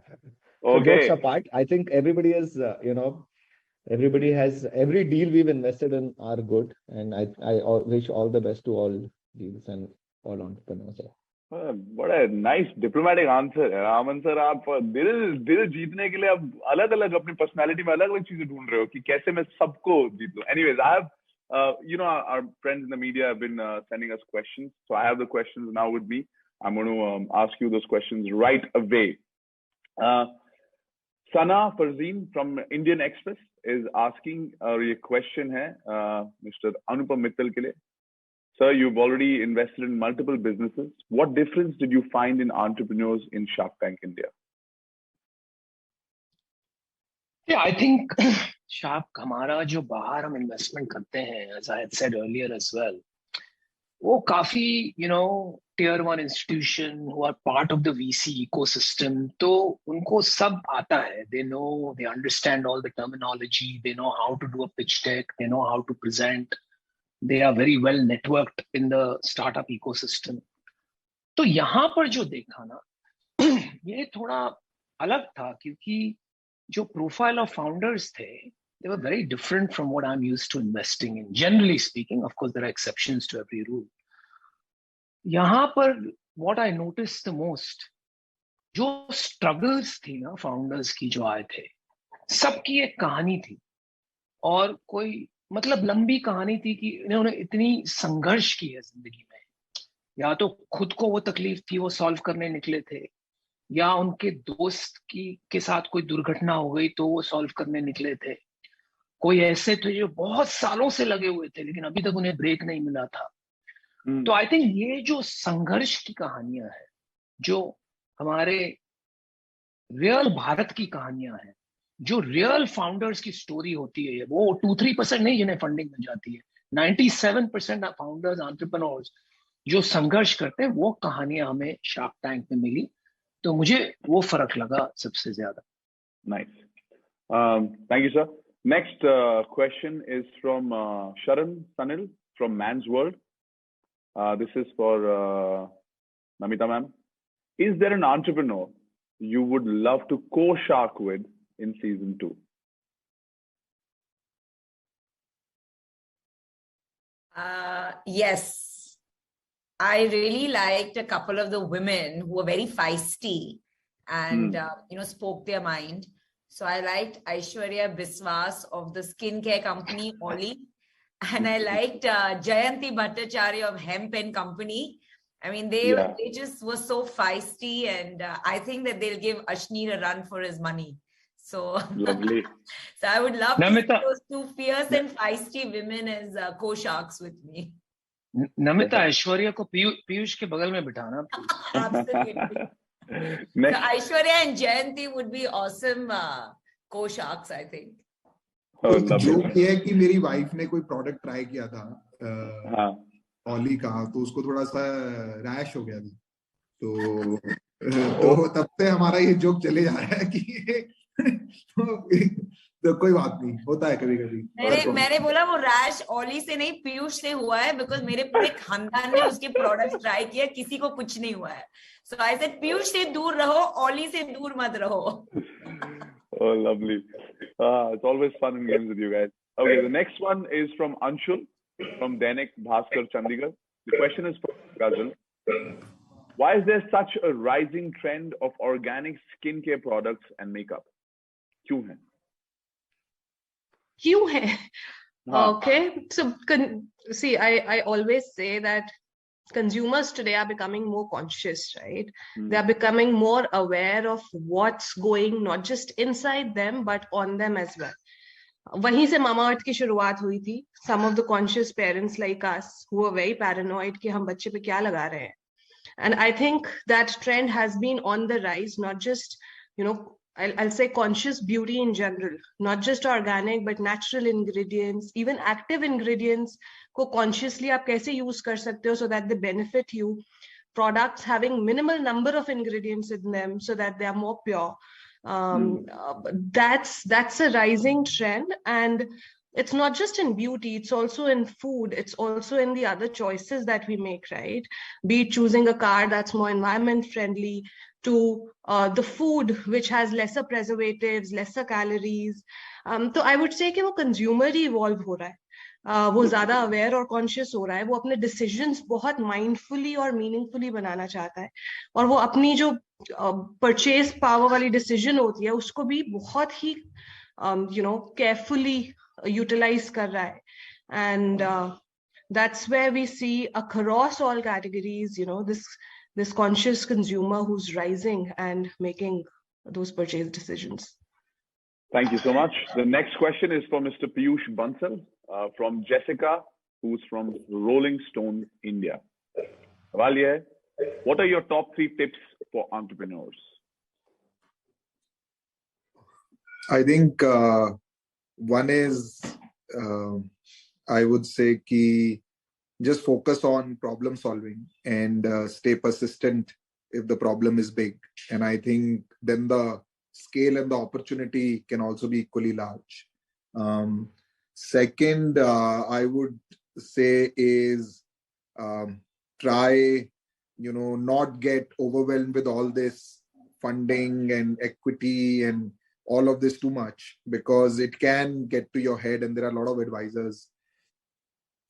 Jokes apart, I think everybody is every deal we've invested in are good, and I wish all the best to all deals and all entrepreneurs. बड़ा nice diplomatic answer है Raman sir. आप दिल जीतने के लिए आप अलग अलग अपनी पर्सनालिटी में अलग अलग चीजें ढूंढ रहे हो कि कैसे मैं सबको जीत लूं. Anyways, I have our friends in the media have been sending us questions, so I have the questions now with me. I'm going to ask you those questions right away. Sana Farzeen from Indian Express is asking a question है Mr. Anupam Mittal के लिए. Sir, you've already invested in multiple businesses. What difference did you find in entrepreneurs in Shark Tank India? Yeah, I think Shark हमारा जो बाहर हम investment करते हैं, as I had said earlier as well, वो काफी tier 1 institution who are part of the VC ecosystem, तो उनको सब आता है. They know, they understand all the terminology, they know how to do a pitch deck, they know how to present. They are very well networked in the startup ecosystem. तो यहाँ पर जो देखा ना, ये थोड़ा अलग था क्योंकि जो profile of founders थे, they were very different from what I'm used to investing in. Generally speaking, of course, there are exceptions to every rule. यहाँ पर what I noticed the most, जो struggles थी ना founders की जो आए थे, सबकी एक कहानी थी और कोई मतलब लंबी कहानी थी कि इन्होंने इतनी संघर्ष की है जिंदगी में. या तो खुद को वो तकलीफ थी वो सॉल्व करने निकले थे, या उनके दोस्त के साथ कोई दुर्घटना हो गई तो वो सॉल्व करने निकले थे. कोई ऐसे थे जो बहुत सालों से लगे हुए थे लेकिन अभी तक उन्हें ब्रेक नहीं मिला था. तो आई थिंक ये जो संघर्ष की कहानियां हैं, जो हमारे रियल भारत की कहानियां हैं, जो रियल फाउंडर्स की स्टोरी होती है, वो 2-3% नहीं जिन्हें फंडिंग मिल जाती है. 97% फाउंडर्स एंटरप्रेन्योर्स जो संघर्ष करते हैं, वो कहानियां हमें शार्क टैंक में मिली. तो मुझे वो फर्क लगा सबसे ज्यादा. Nice, thank you sir. Next question is from Sharan Sanil from man's world. This is for Namita ma'am. Is there an entrepreneur you would love to co-shark with in season 2? Yes. I really liked a couple of the women who were very feisty and, spoke their mind. So I liked Aishwarya Biswas of the skincare company, Ollie. And I liked Jayanti Bhattacharya of Hemp and Company. I mean, they just were so feisty, and I think that they'll give Ashneer a run for his money. So lovely. So I would love to see those two fierce and feisty women as co-sharks with me. Namita Aishwarya को पीयूष के बगल में बिठाना. Absolutely. So Aishwarya and Jayanti would be awesome co-sharks, I think. Joke ये है कि मेरी wife ने कोई प्रोडक्ट ट्राई किया था ऑली का, तो उसको थोड़ा सा रैश हो गया था. तो तब से हमारा ये जोक चले जा रहा है कि तो कोई बात नहीं, होता है कभी कभी. मैंने बोला वो रैश ऑली से नहीं पीयूष से हुआ है, बिकॉज मेरे पूरे खानदान ने उसके प्रोडक्ट्स ट्राई किया, किसी को कुछ नहीं हुआ है. सो आई सेड पीयूष से दूर रहो, ऑली से दूर मत रहो. Oh, lovely. It's always fun and games with you guys. Okay, the next one is from Anshul from Dainik Bhaskar, Chandigarh. The question is for Ghazal. Why is there such a rising trend of organic skincare products and makeup? क्यों है? क्यों है? Okay, so see, I always say that consumers today are becoming more conscious, right? They are becoming more aware of what's going not just inside them but on them as well. वहीं से Mamaearth की शुरुआत हुई थी. Some of the conscious parents like us who are very paranoid कि हम बच्चे पे क्या लगा रहे हैं. And I think that trend has been on the rise, not just, I'll say conscious beauty in general, not just organic, but natural ingredients, even active ingredients को consciously आप कैसे use कर सकते हो so that they benefit you. Products having minimal number of ingredients in them so that they are more pure. That's a rising trend. And it's not just in beauty, it's also in food, it's also in the other choices that we make, right? Be it choosing a car that's more environment friendly, to the food which has lesser preservatives, lesser calories. तो I would say कि वो consumer ही evolve हो रहा है. वो ज्यादा aware और conscious हो रहा है, वो अपने डिसीजंस बहुत माइंडफुली और मीनिंगफुली बनाना चाहता है, और वो अपनी जो परचेज पावर वाली डिसीजन होती है उसको भी बहुत ही केयरफुली यूटिलाइज कर रहा है. And that's where we see across all categories, this conscious consumer who's rising and making those purchase decisions. Thank you so much. The next question is for Mr. Piyush Bansal from Jessica, who's from Rolling Stone, India. Valiya, what are your top 3 tips for entrepreneurs? I think one is, I would say ki just focus on problem solving and stay persistent if the problem is big. And I think then the scale and the opportunity can also be equally large. Second, I would say is try, not get overwhelmed with all this funding and equity and all of this too much, because it can get to your head, and there are a lot of advisors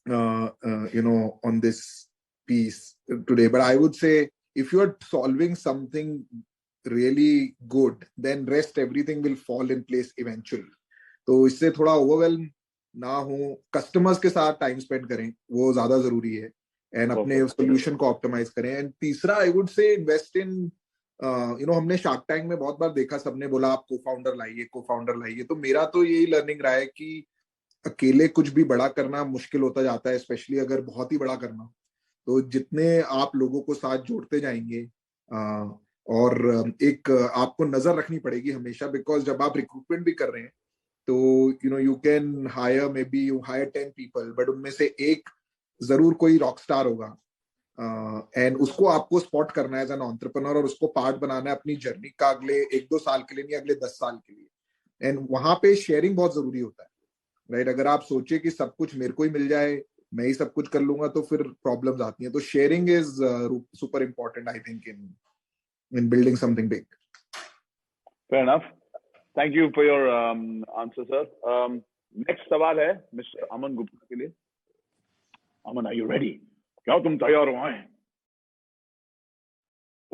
on this piece today. But I would say if you are solving something really good, then rest everything will fall in place eventually. तो इससे थोड़ा overwhelm ना हो, customers के साथ time spend करें, वो ज्यादा जरूरी है, and अपने solution को optimize करें. And तीसरा I would say invest in हमने शार्क टैंक में बहुत बार देखा, सबने बोला आप को-फाउंडर लाइए. तो मेरा तो यही लर्निंग रहा है कि अकेले कुछ भी बड़ा करना मुश्किल होता जाता है, स्पेशली अगर बहुत ही बड़ा करना. तो जितने आप लोगों को साथ जोड़ते जाएंगे, और एक आपको नजर रखनी पड़ेगी हमेशा, बिकॉज जब आप रिक्रूटमेंट भी कर रहे हैं तो you can hire, may be you hire 10 people, but उनमें से एक जरूर कोई रॉक स्टार होगा, एंड उसको आपको स्पॉट करना है एज एन एंटरप्रेन्योर, और उसको पार्ट बनाना है अपनी जर्नी का, अगले 1-2 साल के लिए नहीं, अगले 10 साल के लिए. एंड वहां पे शेयरिंग बहुत जरूरी होता है, राइट? अगर आप सोचे कि सब कुछ मेरे को ही मिल जाए, मैं ही सब कुछ कर लूंगा, तो फिर प्रॉब्लम्स आती हैं. तो sharing is super important, I think, in building something big. Fair enough. Thank you for your answer, sir. Next सवाल है Mr. Aman Gupta के लिए. Aman, are you ready? क्या तुम तैयार हो?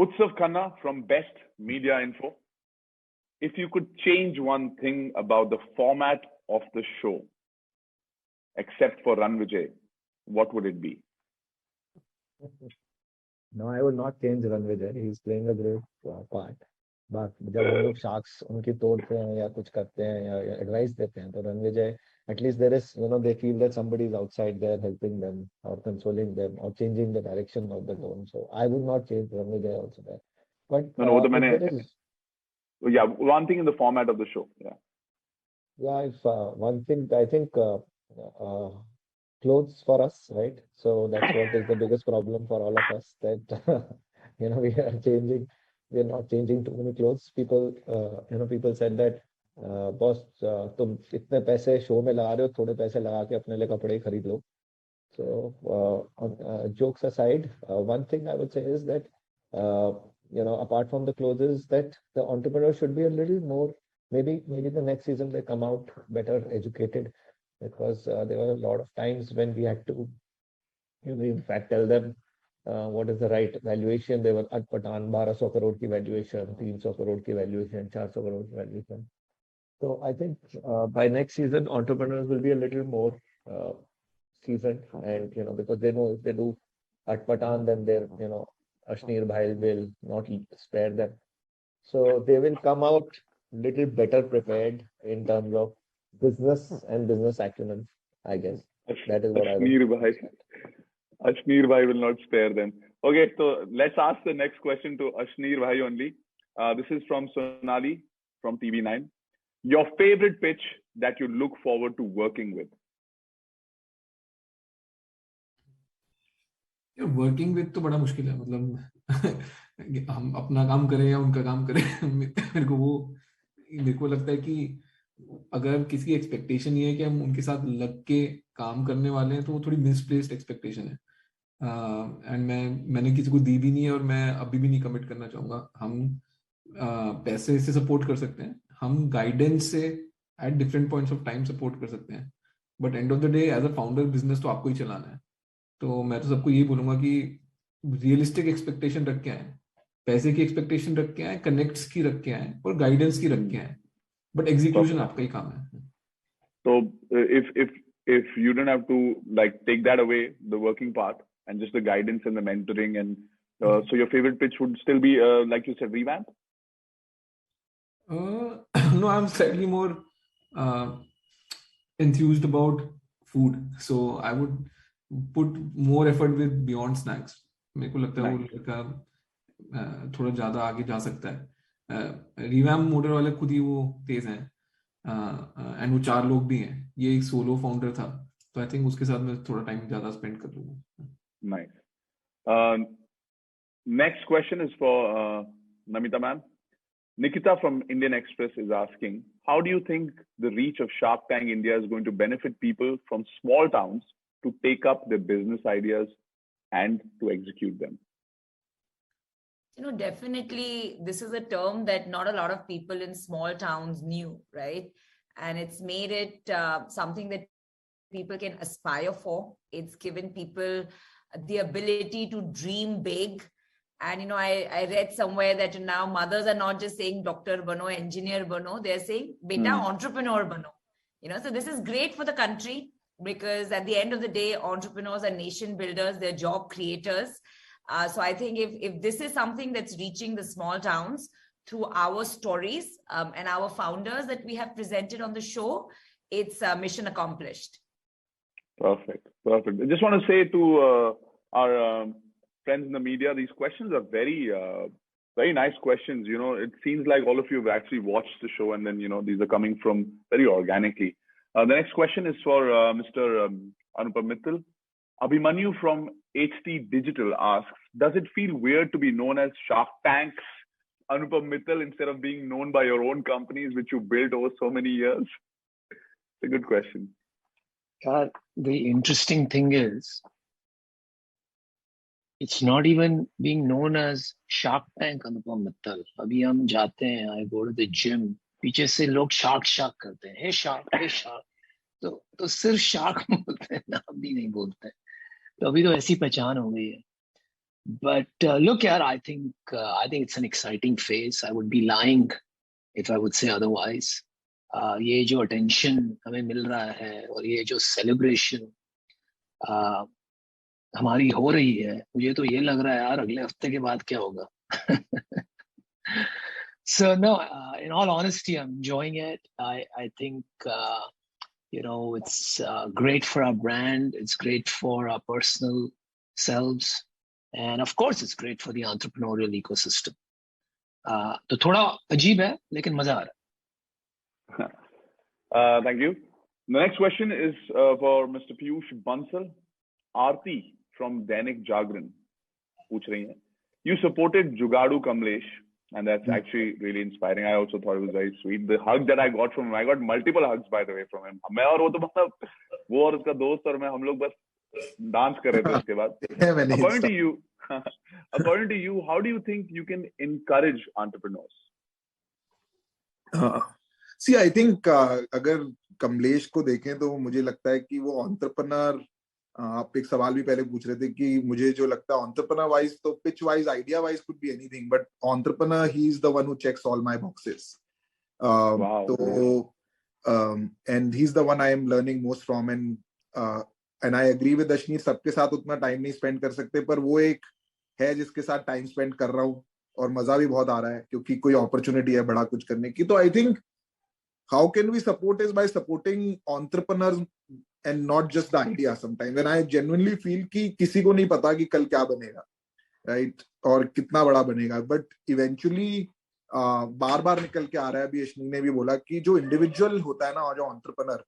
Utsav Khanna from Best Media Info. If you could change one thing about the format of the show, except for Ranvijay, what would it be? No, I would not change Ranvijay. He's playing a great part. But जब हम लोग sharks उनकी तोड़ते हैं या कुछ करते हैं या advice देते हैं, तो Ranvijay, at least there is, they feel that somebody is outside there helping them or consoling them or changing the direction of the tone. So I would not change Ranvijay also there. But yeah, one thing in the format of the show. Yeah, if one thing, I think clothes for us, right? So that's what is the biggest problem for all of us, that we are changing. We are not changing too many clothes. People, people said that, boss, तुम इतने पैसे show में लगा रहे हो, थोड़े पैसे लगा के अपने लिए कपड़े खरीद लो. So jokes aside, one thing I would say is that apart from the clothes, is that the entrepreneur should be a little more. Maybe the next season they come out better educated, because there were a lot of times when we had to, in fact, tell them what is the right valuation. They were at Patan, 1200 crore ki valuation, 300 crore ki valuation, 400 crore ki valuation. So I think by next season, entrepreneurs will be a little more seasoned, and because they know if they do at Patan, then their Ashneer Bhai will not spare them. So they will come out little better prepared in terms of business and business acumen, I guess. That is what Ashneer Bhai will not spare them. Okay, so let's ask the next question to Ashneer Bhai only. This is from Sonali from TV9. Your favorite pitch that you look forward to working with? Working with तो बड़ा मुश्किल है, मतलब हम अपना काम करें या उनका काम करें. मेरे को लगता है कि अगर किसी की एक्सपेक्टेशन ये है कि हम उनके साथ लग के काम करने वाले हैं तो वो थोड़ी मिसप्लेस्ड एक्सपेक्टेशन है। एंड मैंने किसी को दी भी नहीं है और मैं अभी भी नहीं कमिट करना चाहूंगा। हम पैसे से सपोर्ट कर सकते हैं, हम गाइडेंस से at different points of time support कर सकते हैं, but end of the day as a founder business तो आपको ही चलाना है। तो मैं तो सबको यही बोलूंगा कि रियलिस्टिक एक्सपेक्टेशन रख के आए, पैसे की एक्सपेक्टेशन रख के आए, कनेक्ट्स की रख के आए और गाइडेंस की रख के आए, बट एग्जीक्यूशन आपका ही काम है। So if you don't have to like take that away, the working part and just the guidance and the mentoring, and so your favorite pitch would still be like you said, revamp. No, I'm slightly more enthused about food, so I would put more effort with Beyond Snacks. मेरे को लगता है वो लड़का थोड़ा ज्यादा आगे जा सकता है। रिवैम्प मोटर वाले खुद ही वो तेज हैं, एंड वो 4 लोग भी हैं, ये एक सोलो फाउंडर था, तो आई थिंक उसके साथ मैं थोड़ा टाइम ज्यादा स्पेंड कर लूंगा। Nice. Next question is for Namita ma'am. Nikita from Indian Express is asking, how do you think the reach of Shark Tank India is going to benefit people from small towns to take up their business ideas and to execute them? You know, definitely this is a term that not a lot of people in small towns knew, right? And it's made it something that people can aspire for. It's given people the ability to dream big. And, you know, I read somewhere that now mothers are not just saying doctor bano, engineer bano, they're saying beta entrepreneur bano. You know, so this is great for the country because at the end of the day, entrepreneurs are nation builders, they're job creators. So I think if this is something that's reaching the small towns through our stories and our founders that we have presented on the show, it's mission accomplished. Perfect. I just want to say to our friends in the media, these questions are very, very nice questions. You know, it seems like all of you have actually watched the show, and then, you know, these are coming from very organically. The next question is for Mr. Anupam Mittal. Abhimanyu from HT Digital asks, does it feel weird to be known as Shark Tank's Anupam Mittal instead of being known by your own companies, which you built over so many years? It's a good question. The interesting thing is, it's not even being known as Shark Tank Anupam Mittal. Abhi hum jaate hain, I go to the gym, पीछे से लोग shark करते हैं, hey shark. तो सिर्फ shark बोलते हैं, नाम भी नहीं बोलते हैं। तो अभी तो ऐसी पहचान हो गई है। But look, yaar, I think it's an exciting phase. I would be lying if I would say otherwise. ये जो attention हमें मिल रहा है और ये जो celebration हमारी हो रही है, मुझे तो ये लग रहा है यार अगले हफ्ते के बाद क्या होगा। So no, in all honesty, I'm enjoying it. I think you know, it's great for our brand, it's great for our personal selves, and of course it's great for the entrepreneurial ecosystem. तो थोड़ा अजीब है लेकिन मजा आ रहा है। Thank you. The next question is for Mr. Piyush Bansal. Aarti from Dainik Jagran पूछ रही है, you supported Jugadu Kamlesh, and that's actually really inspiring. I also thought it was very sweet. The hug that I got from him, I got multiple hugs by the way from him. मैं और वो तो मतलब वो और उसका दोस्त और मैं हम लोग बस डांस कर रहे थे उसके बाद। According to you, how do you think you can encourage entrepreneurs? See, I think अगर कमलेश को देखें तो मुझे लगता है कि वो entrepreneur, आप एक सवाल भी पहले पूछ रहे थे कि मुझे जो लगता है entrepreneur wise तो pitch wise, idea wise could be anything, but entrepreneur, he is the one who checks all my boxes. Wow. So and he's the one I am learning most from, and I agree with Ashneer, सबके साथ उतना time नहीं spend कर सकते, पर वो एक है जिसके साथ टाइम स्पेंड कर रहा हूँ और मजा भी बहुत आ रहा है क्योंकि कोई अपॉर्चुनिटी है बड़ा कुछ करने की। तो I think how can we support is by supporting entrepreneurs and not just the idea sometimes. When I genuinely feel कि किसी को नहीं पता कि कल क्या बनेगा, right, और कितना बड़ा बनेगा, but eventually बार बार निकल के आ रहा है। अभी अश्विनी ने भी बोला कि जो इंडिविजुअल होता है ना, और जो एंटरप्रेन्योर,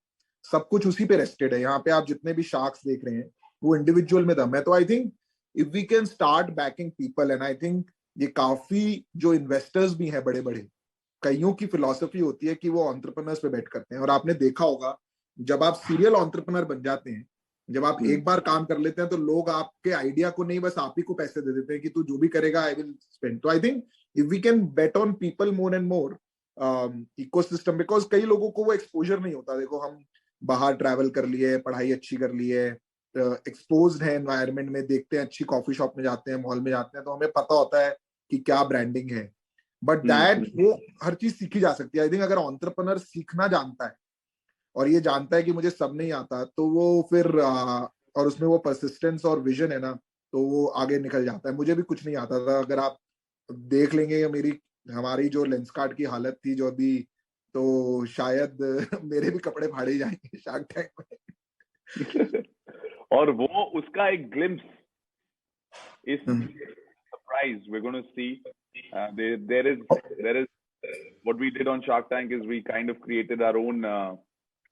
सब कुछ उसी पे रेस्टेड है। यहाँ पे आप जितने भी शार्क्स देख रहे हैं वो इंडिविजुअल में दम है। तो I think if we can start backing people, and I think ये काफी जो इन्वेस्टर्स भी हैं बड़े बड़े, कईयों की फिलॉसफी होती है कि वो एंटरप्रेन्योर्स पे बेट करते हैं। और आपने देखा होगा जब आप सीरियल एंटरप्रेन्योर बन जाते हैं, जब आप एक बार काम कर लेते हैं तो लोग आपके आइडिया को नहीं, बस आप ही को पैसे दे देते हैं कि तू जो भी करेगा आई विल स्पेंड। तो I think if we can bet on people more and more ecosystem, because कई लोगों को वो एक्सपोजर नहीं होता। देखो हम बाहर ट्रैवल कर लिए, पढ़ाई अच्छी कर ली है, एक्सपोज्ड है एनवायरनमेंट में, देखते हैं अच्छी कॉफी शॉप में जाते हैं, मॉल में जाते हैं, तो हमें पता होता है कि क्या ब्रांडिंग है। बट दैट वो हर चीज सीखी जा सकती है। आई थिंक अगर एंटरप्रेन्योर सीखना जानता है और ये जानता है कि मुझे सब नहीं आता, तो वो फिर और उसमें वो परसिस्टेंस और विजन है ना, तो वो आगे निकल जाता है। मुझे भी कुछ नहीं आता था, अगर आप देख लेंगे हमारी जो लेंसकार्ट की हालत थी जो अभी, तो शायद मेरे भी कपड़े फाड़े जाएंगे शार्क टैंक में। और वो उसका एक ग्लिम्स इस surprise we're going to see. There is what we did on Shark Tank is we kind of created our own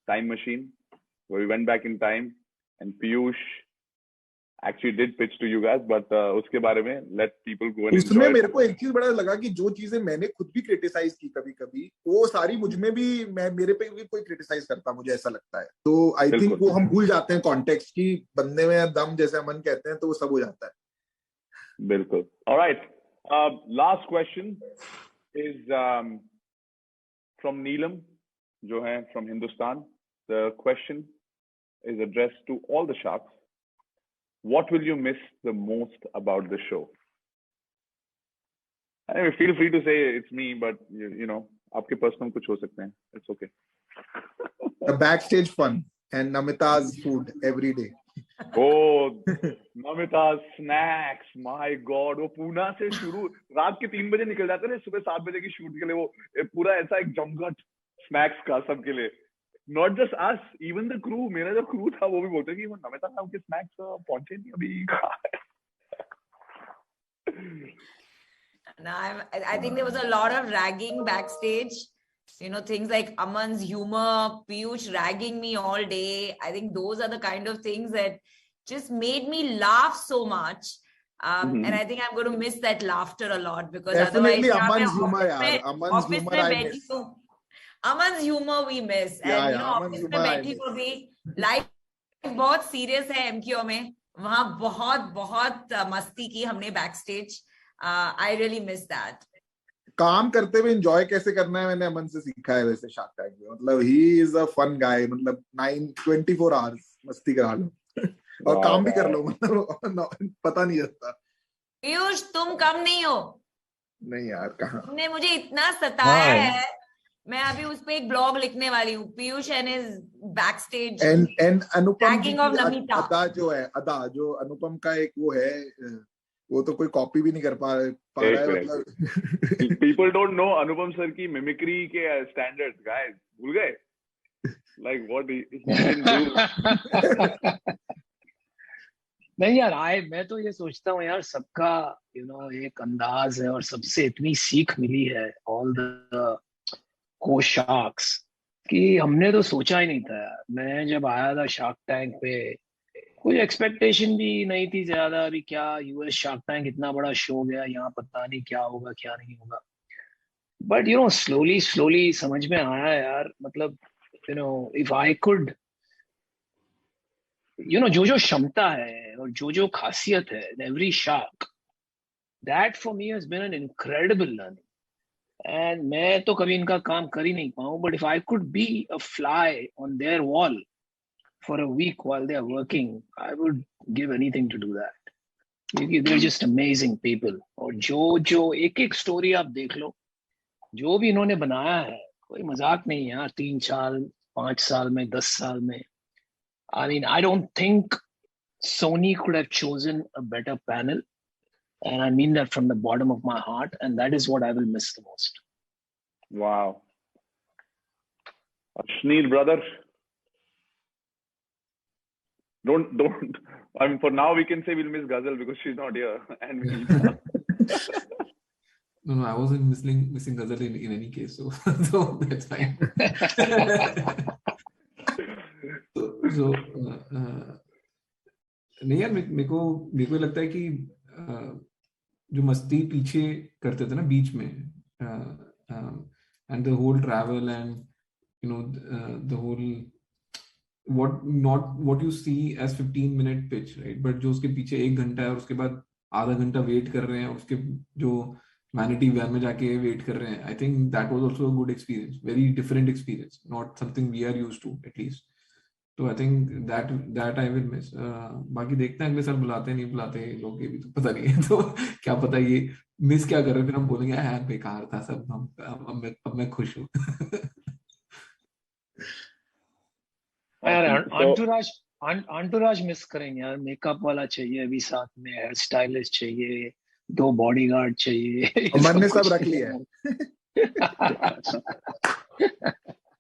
time machine where we went back in time, and Piyush actually did pitch to you guys, but उसके बारे में let people go and enjoy. उसमें मेरे को एक चीज बड़ा लगा कि जो चीजें मैंने खुद भी क्रिटिसाइज की कभी कभी, वो सारी मुझ में भी, मेरे पे भी कोई क्रिटिसाइज करता, मुझे ऐसा लगता है। तो आई थिंक वो हम भूल जाते हैं कॉन्टेक्स्ट की, बंदे में दम जैसे अमन कहते हैं, तो वो सब हो जाता है। बिल्कुल। Alright, last question is from Neelam, जो है from Hindustan. The question is addressed to all the sharks. What will you miss the most about the show? Anyway, feel free to say it's me, but you know, आपके personal कुछ हो सकते हैं. It's okay. The backstage fun and Namita's food every day. Oh, Namita's snacks, my God! वो पूना से शुरू रात के 3 बजे निकल जाते हैं, सुबह 7 बजे की शूट के लिए, वो पूरा ऐसा एक जमघट स्नैक्स का सबके लिए. Not just us, even the crew. मेरा जो crew था वो भी बोलते कि नमिता साहब के स्नैक्स पहुंचे नहीं अभी. No, I think there was a lot of ragging backstage. You know, things like Aman's humor, Piyush ragging me all day. I think those are the kind of things that just made me laugh so much. And I think I'm going to miss that laughter a lot, because definitely otherwise, Aman's humor, yaar. Aman's humor I miss. Aman's humor we miss. And you know, office में बैठी को भी life बहुत serious है MQ में, वहां बहुत बहुत मस्ती की हमने backstage. I really miss that. काम करते हुए एंजॉय कैसे करना है मैंने अमन से सीखा है वैसे शार्क टैंक में. मतलब ही इज अ फन गाय. मतलब 24 आवर्स मस्ती करा लो और काम भी कर लो, मतलब पता नहीं चलता. पीयूष तुम कम नहीं हो. नहीं यार, कहाँ. तुमने मुझे इतना सताया है. मैं अभी उस पे एक ब्लॉग लिखने वाली हूँ. Piyush and his backstage and Anupam tagging of Namita. अदा जो है, अदा जो अनुपम का एक वो है, वो तो कोई कॉपी भी नहीं कर पा रहा है. मतलब people don't know Anupam sir की मिमिक्री के स्टैंडर्ड्स. गाइस भूल गए like what he can do. नहीं यार, मैं तो ये सोचता हूँ यार, सबका एक अंदाज है और सबसे इतनी सीख मिली है ऑल द को शार्क्स कि हमने तो सोचा ही नहीं था यार. मैं जब आया था शार्क टैंक पे कोई एक्सपेक्टेशन भी नहीं थी ज्यादा. अभी क्या यूएस शार्क टैंक इतना बड़ा शो गया, यहाँ पता नहीं क्या होगा क्या नहीं होगा. बट स्लोली समझ में आया यार. मतलब इफ आई कुड जो क्षमता है और जो खासियत है in every shark, that for me has been an incredible learning. And मैं तो कभी इनका काम कर ही नहीं पाऊँ, but if I could be a fly on their wall for a week while they are working, I would give anything to do that. क्योंकि they're just amazing people. और जो एक स्टोरी आप देख लो, जो भी इन्होंने बनाया है, कोई मजाक नहीं यार. 3 साल 5 साल में 10 साल में, I mean, I don't think Sony could have chosen a better panel. And I mean that from the bottom of my heart. And that is what I will miss the most. Wow. Ashneel, brother. Don't. I mean, for now, we can say we'll miss Ghazal because she's not here. And we No, I wasn't missing Ghazal in any case. So that's fine. So नहीं यार, मेरे को लगता है कि जो मस्ती पीछे करते थे ना बीच में, and the whole travel and the whole what you see as 15-minute pitch, right? But जो उसके पीछे 1 घंटा है और उसके बाद आधा घंटा वेट कर रहे हैं, उसके जो वैनिटी वैन में जाके वेट कर रहे हैं, I think that was also a good experience, very different experience, not something we are used to at least. तो I think that I will miss. बाकी देखते हैं अगले साल बुलाते हैं नहीं बुलाते लोग, ये भी तो पता नहीं है, तो क्या पता ये मिस क्या कर रहे हैं, फिर हम बोलेंगे यार बेकार था सब, हम अब मैं खुश हूँ. यार अंटुराज मिस करेंगे यार. मेकअप वाला चाहिए अभी साथ में, हेयर स्टाइलिस्ट चाहिए, 2 बॉडीगार्ड चाहिए. मन ने सब रख लिया है.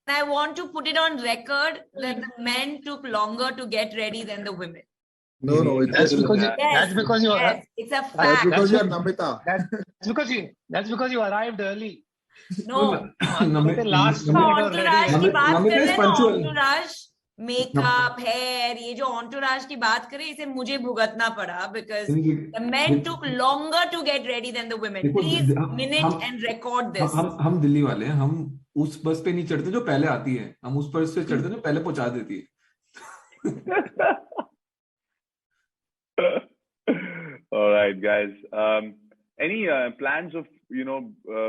I want to put it on record that the men took longer to get ready than the women. No, that's because you are. Yes, it's a fact. That's because you are Namita. That's because you arrived early. No, last minute entourage की बात कर रहे हैं ना, entourage, makeup, hair, ये जो entourage की बात करें, इसे मुझे भुगतना पड़ा because the men took longer to get ready than the women. Please minute and record this. हम दिल्ली वाले हैं, हम उस बस पे नहीं चढ़ते जो पहले आती है, हम उस बस पे चढ़ते जो पहले पहुंचा देती है. All right, guys. Any plans of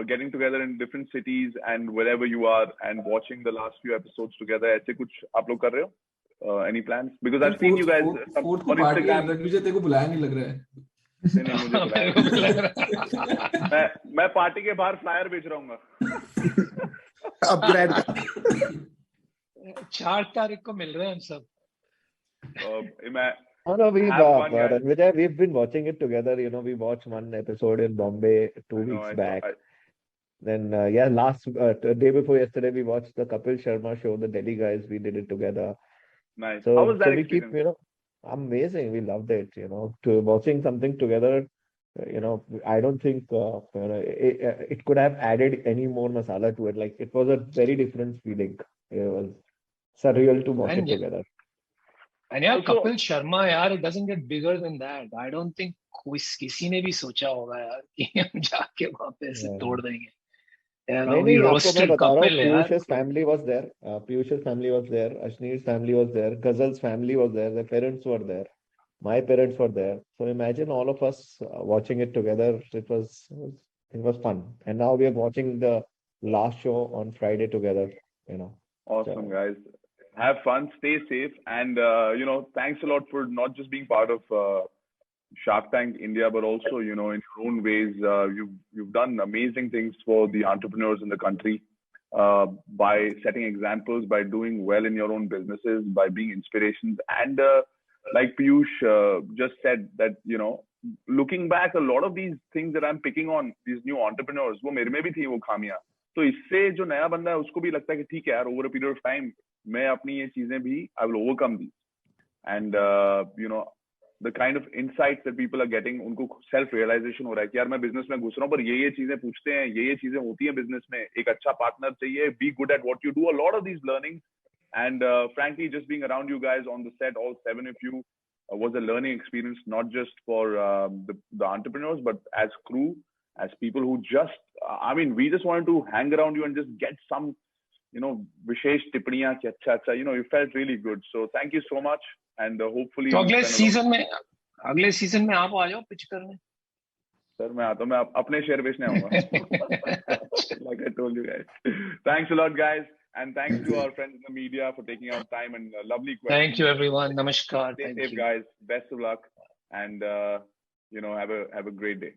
getting together in different cities and wherever you are and watching the last few episodes together? ऐसे कुछ आप लोग कर रहे हो? Any plans? Because I've seen you guys on Instagram. मुझे तेरे को बुलाया नहीं लग रहा है. नहीं मुझे बुलाया. मैं पार्टी के बाहर फ्लायर बेच रहा हूँ. अपग्रेड 4 तारीख को मिल रहे हैं हम सब. We've been watching it together. We watched one episode in Bombay 2 weeks back. Then last day before yesterday we watched the Kapil Sharma show, the Delhi guys. We did it together. Nice. So, how was that we experience? keep amazing. We loved it. To watching something together. I don't think it could have added any more masala to it. Like, it was a very different feeling. It was surreal to watch it together. And yeah, Kapil Sharma, yaar, it doesn't get bigger than that. I don't think किसी ने भी सोचा होगा यार कि हम जाके वहाँ पे ऐसे तोड़ देंगे. We roasted Kapil. Piyush's family was there. Piyush's family was there. Ashneer's family was there. Ghazal's family was there. Their parents were there. My parents were there. So imagine all of us watching it together. It was fun. And now we are watching the last show on Friday together. Awesome, guys. Have fun, stay safe, and thanks a lot for not just being part of Shark Tank India, but also in your own ways, you've done amazing things for the entrepreneurs in the country by setting examples, by doing well in your own businesses, by being inspirations, and like Piyush just said that looking back, a lot of these things that I'm picking on, these new entrepreneurs, वो मेरे में भी थी वो खामियां. तो इससे जो नया बंदा है उसको भी लगता है कि ठीक है यार, over a period of time मैं अपनी ये चीजें भी I will overcome these. And the kind of insights that people are getting, उनको self realization हो रहा है कि यार मैं बिजनेस में घुस रहा हूँ पर ये चीजें पूछते हैं, ये चीजें होती हैं बिजनेस में, एक अच्छा पार्टनर चाहिए, be good at what you do. A lot of these learnings, and frankly just being around you guys on the set, all 7 of you, was a learning experience, not just for the entrepreneurs but as crew, as people who just we just wanted to hang around you and just get some विशेष टिप्पणियां कि अच्छा you felt really good, so thank you so much, and hopefully तो अगले season में आप आ जाओ pitch करने. Sir मैं आता हूं, मैं अपने शेयर बेचने आऊंगा. Like I told you guys. Thanks a lot, guys, and thanks to our friends in the media for taking out time and lovely questions. Thank you everyone. Namaskar. Stay safe, guys. Best of luck, and have a great day.